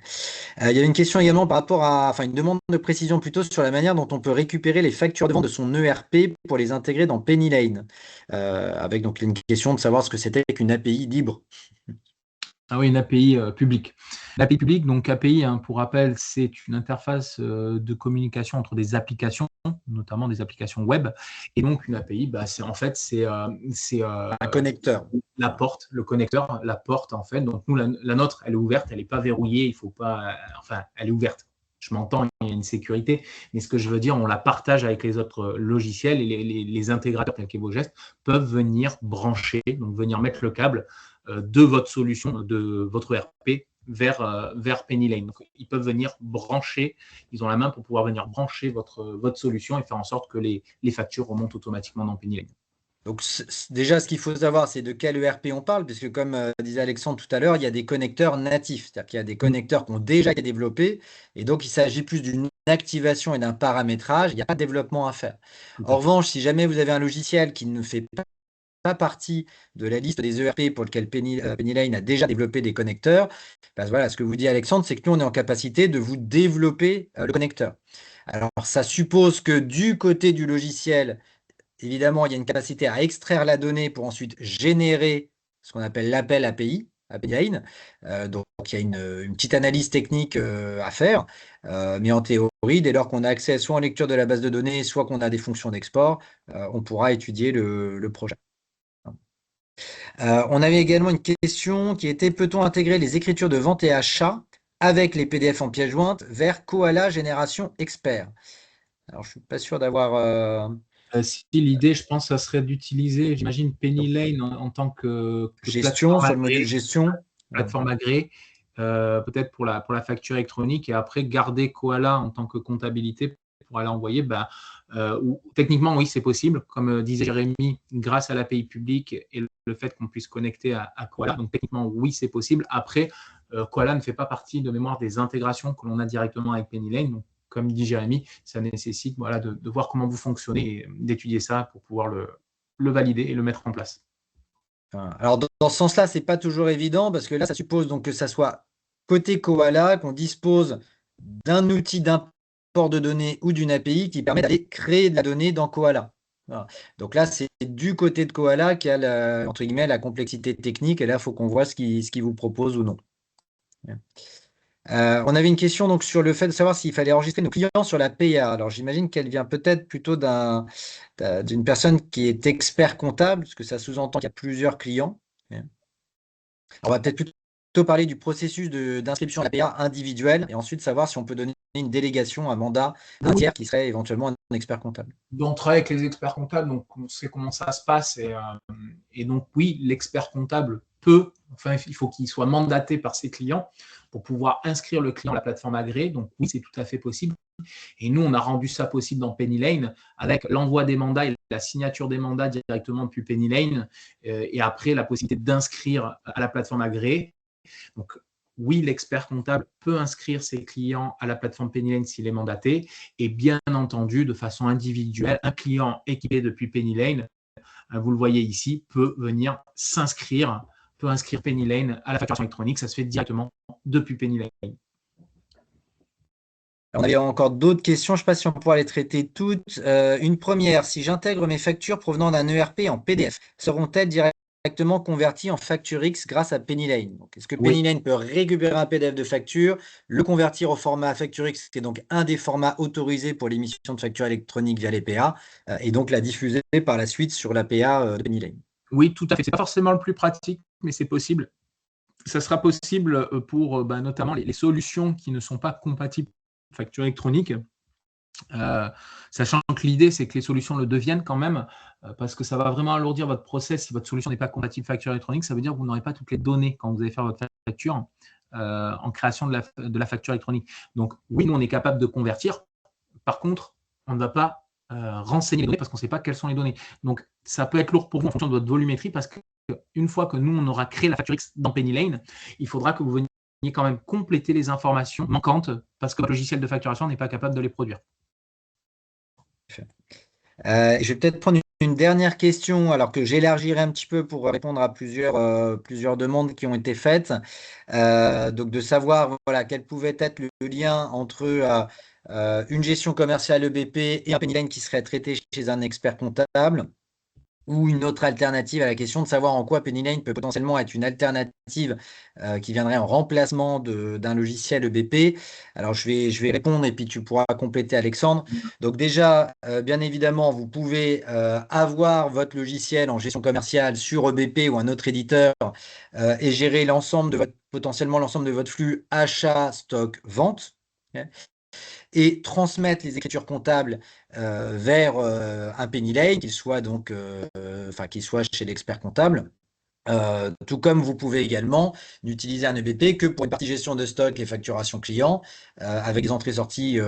y avait une question également par rapport enfin une demande de précision plutôt sur la manière dont on peut récupérer les factures de vente de son ERP pour les intégrer dans Penny Lane. Avec donc une question de savoir ce que c'était qu'une API libre. Ah oui, une API publique. L'API publique, donc API, hein, pour rappel, c'est une interface de communication entre des applications, notamment des applications web. Et donc, une API, c'est Un connecteur. la porte, le connecteur, la porte, en fait. Donc, nous, la nôtre, elle est ouverte, elle n'est pas verrouillée, il faut pas. Enfin, elle est ouverte. Je m'entends, il y a une sécurité, mais ce que je veux dire, on la partage avec les autres logiciels et les intégrateurs tels qu'EvoGest peuvent venir brancher, donc venir mettre le câble de votre solution, de votre ERP vers Penny Lane. Donc, ils peuvent venir brancher, ils ont la main pour pouvoir venir brancher votre solution et faire en sorte que les factures remontent automatiquement dans Penny Lane. Donc déjà, ce qu'il faut savoir, c'est de quel ERP on parle, puisque comme disait Alexandre tout à l'heure, il y a des connecteurs natifs, c'est-à-dire qu'il y a des connecteurs qui ont déjà été développés, et donc il s'agit plus d'une activation et d'un paramétrage, il n'y a pas de développement à faire. En revanche, si jamais vous avez un logiciel qui ne fait pas partie de la liste des ERP pour lequel Penny Lane a déjà développé des connecteurs, voilà, ce que vous dit Alexandre, c'est que nous, on est en capacité de vous développer le connecteur. Alors, ça suppose que du côté du logiciel, évidemment, il y a une capacité à extraire la donnée pour ensuite générer ce qu'on appelle l'appel API Line. Donc, il y a une petite analyse technique à faire. Mais en théorie, dès lors qu'on a accès soit en lecture de la base de données, soit qu'on a des fonctions d'export, on pourra étudier le projet. On avait également une question qui était: peut-on intégrer les écritures de vente et achat avec les PDF en pièce jointe vers Koala Génération Expert? Alors, je ne suis pas sûr d'avoir... Si l'idée, je pense, ça serait d'utiliser, j'imagine, Penny Lane en tant que gestion, sur le module gestion. plateforme agréée, peut-être pour la facture électronique, et après garder Koala en tant que comptabilité pour aller envoyer. Techniquement, oui, c'est possible. Comme disait Jérémy, grâce à l'API publique et le fait qu'on puisse connecter à Koala. Donc, techniquement, oui, c'est possible. Après, Koala ne fait pas partie de mémoire des intégrations que l'on a directement avec Penny Lane. Donc, comme dit Jérémy, ça nécessite de voir comment vous fonctionnez et d'étudier ça pour pouvoir le valider et le mettre en place. Alors, dans ce sens-là, ce n'est pas toujours évident parce que là, ça suppose donc que ça soit côté Koala, qu'on dispose d'un outil d'import de données ou d'une API qui permet d'aller créer de la donnée dans Koala. Voilà. Donc là, c'est du côté de Koala qui a entre guillemets, la complexité technique, et là, il faut qu'on voit ce qu'il vous propose ou non. On avait une question donc sur le fait de savoir s'il fallait enregistrer nos clients sur la PIA. Alors j'imagine qu'elle vient peut-être plutôt d'une personne qui est expert comptable, parce que ça sous-entend qu'il y a plusieurs clients. On va peut-être plutôt parler du processus d'inscription à la PIA individuelle, et ensuite savoir si on peut donner une délégation, un mandat d'un tiers qui serait éventuellement un expert comptable. On travaille avec les experts comptables, donc on sait comment ça se passe. Et donc oui, l'expert comptable il faut qu'il soit mandaté par ses clients pour pouvoir inscrire le client à la plateforme agréée. Donc oui, c'est tout à fait possible. Et nous, on a rendu ça possible dans Penny Lane avec l'envoi des mandats et la signature des mandats directement depuis Penny Lane, et après la possibilité d'inscrire à la plateforme agréée. Donc oui, l'expert comptable peut inscrire ses clients à la plateforme Penny Lane s'il est mandaté, et bien entendu, de façon individuelle, un client équipé depuis Penny Lane, vous le voyez ici, peut venir s'inscrire, peut inscrire Penny Lane à la facturation électronique. Ça se fait directement depuis Penny Lane. On avait encore d'autres questions, je ne sais pas si on pourra les traiter toutes. Une première, si j'intègre mes factures provenant d'un ERP en PDF, seront-elles directement converties en facture X grâce à Penny Lane? Est-ce que Penny Lane peut récupérer un PDF de facture, le convertir au format facture X, qui est donc un des formats autorisés pour l'émission de facture électronique via les PA, et donc la diffuser par la suite sur la PA de Penny Lane? Oui, tout à fait. Ce n'est pas forcément le plus pratique, mais c'est possible. Ça sera possible pour notamment les solutions qui ne sont pas compatibles facture électronique, sachant que l'idée, c'est que les solutions le deviennent quand même, parce que ça va vraiment alourdir votre process. Si votre solution n'est pas compatible facture électronique, ça veut dire que vous n'aurez pas toutes les données quand vous allez faire votre facture en création de la facture électronique. Donc oui, nous, on est capable de convertir. Par contre, on ne va pas renseigner les données parce qu'on ne sait pas quelles sont les données. Donc, ça peut être lourd pour vous en fonction de votre volumétrie, parce qu'une fois que nous, on aura créé la facture X dans Penny Lane, il faudra que vous veniez quand même compléter les informations manquantes parce que le logiciel de facturation n'est pas capable de les produire. Je vais peut-être prendre une dernière question, alors que j'élargirai un petit peu pour répondre à plusieurs demandes qui ont été faites. Donc, de savoir voilà, quel pouvait être le lien entre une gestion commerciale EBP et un Penny Lane qui serait traité chez un expert comptable. Ou une autre alternative à la question de savoir en quoi Penny Lane peut potentiellement être une alternative qui viendrait en remplacement d'un logiciel EBP. Alors, je vais répondre et puis tu pourras compléter, Alexandre. Donc déjà, bien évidemment, vous pouvez avoir votre logiciel en gestion commerciale sur EBP ou un autre éditeur et gérer potentiellement l'ensemble de votre flux achat, stock, vente. Okay, et transmettre les écritures comptables vers un Penny Lane, qu'il soit chez l'expert comptable. Tout comme vous pouvez également n'utiliser un EBP que pour une partie gestion de stock et facturation client, avec des entrées-sorties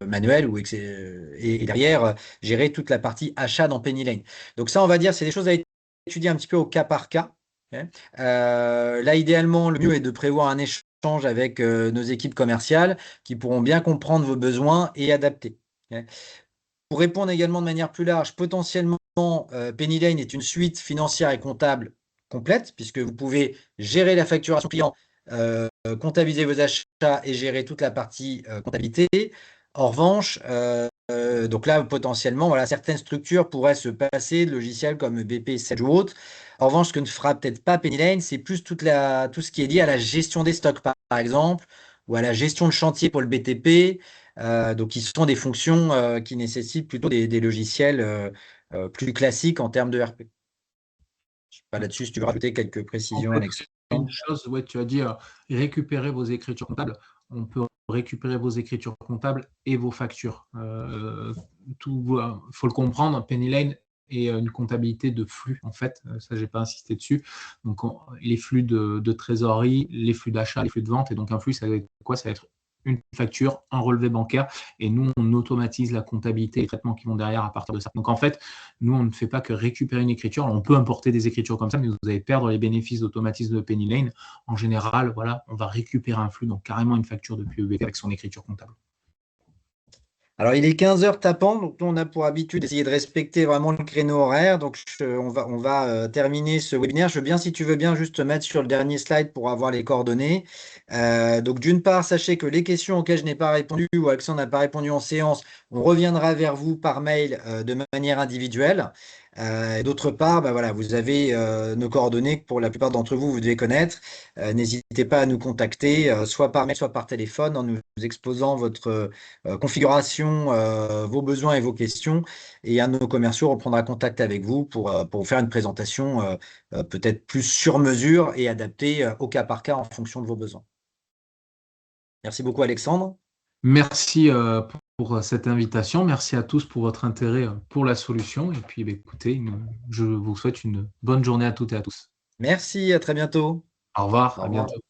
manuelles et derrière gérer toute la partie achat dans Penny Lane. Donc ça, on va dire, c'est des choses à étudier un petit peu au cas par cas. Okay, là, idéalement, le mieux est de prévoir un échange avec nos équipes commerciales qui pourront bien comprendre vos besoins et adapter. Okay. Pour répondre également de manière plus large, potentiellement, Penny Lane est une suite financière et comptable complète, puisque vous pouvez gérer la facturation client, comptabiliser vos achats et gérer toute la partie comptabilité. En revanche, donc là, potentiellement, voilà, certaines structures pourraient se passer de logiciels comme BP, Sage ou autres. En revanche, ce que ne fera peut-être pas Penny Lane, c'est plus tout ce qui est lié à la gestion des stocks, par exemple, ou à la gestion de chantier pour le BTP. Donc, qui sont des fonctions qui nécessitent plutôt des logiciels plus classiques en termes de RP. Je sais pas là-dessus si tu veux rajouter quelques précisions, En fait, Alexandre. une chose, ouais, tu as dit récupérer vos écritures comptables. On peut récupérer vos écritures comptables et vos factures. Il faut le comprendre, Penny Lane est une comptabilité de flux, en fait. Ça, je n'ai pas insisté dessus. Donc, les flux de trésorerie, les flux d'achat, les flux de vente. Et donc, un flux, ça va être quoi? Ça va être une facture, un relevé bancaire. Et nous, on automatise la comptabilité et les traitements qui vont derrière à partir de ça. Donc, en fait, nous, on ne fait pas que récupérer une écriture. On peut importer des écritures comme ça, mais vous allez perdre les bénéfices d'automatisme de Penny Lane. En général, voilà, on va récupérer un flux, donc carrément une facture depuis EBP avec son écriture comptable. Alors, il est 15 heures tapant, donc nous, on a pour habitude d'essayer de respecter vraiment le créneau horaire. Donc, on va terminer ce webinaire. Je veux bien, si tu veux bien, juste te mettre sur le dernier slide pour avoir les coordonnées. Donc, d'une part, sachez que les questions auxquelles je n'ai pas répondu ou Alexandre n'a pas répondu en séance, on reviendra vers vous par mail de manière individuelle. Et d'autre part, voilà, vous avez nos coordonnées que pour la plupart d'entre vous, vous devez connaître. N'hésitez pas à nous contacter, soit par mail, soit par téléphone, en nous exposant votre configuration, vos besoins et vos questions. Et un de nos commerciaux reprendra contact avec vous pour vous faire une présentation peut-être plus sur mesure et adaptée au cas par cas en fonction de vos besoins. Merci beaucoup, Alexandre. Merci pour cette invitation. Merci à tous pour votre intérêt pour la solution. Et puis, écoutez, je vous souhaite une bonne journée à toutes et à tous. Merci, à très bientôt. Au revoir, Au à revoir. bientôt.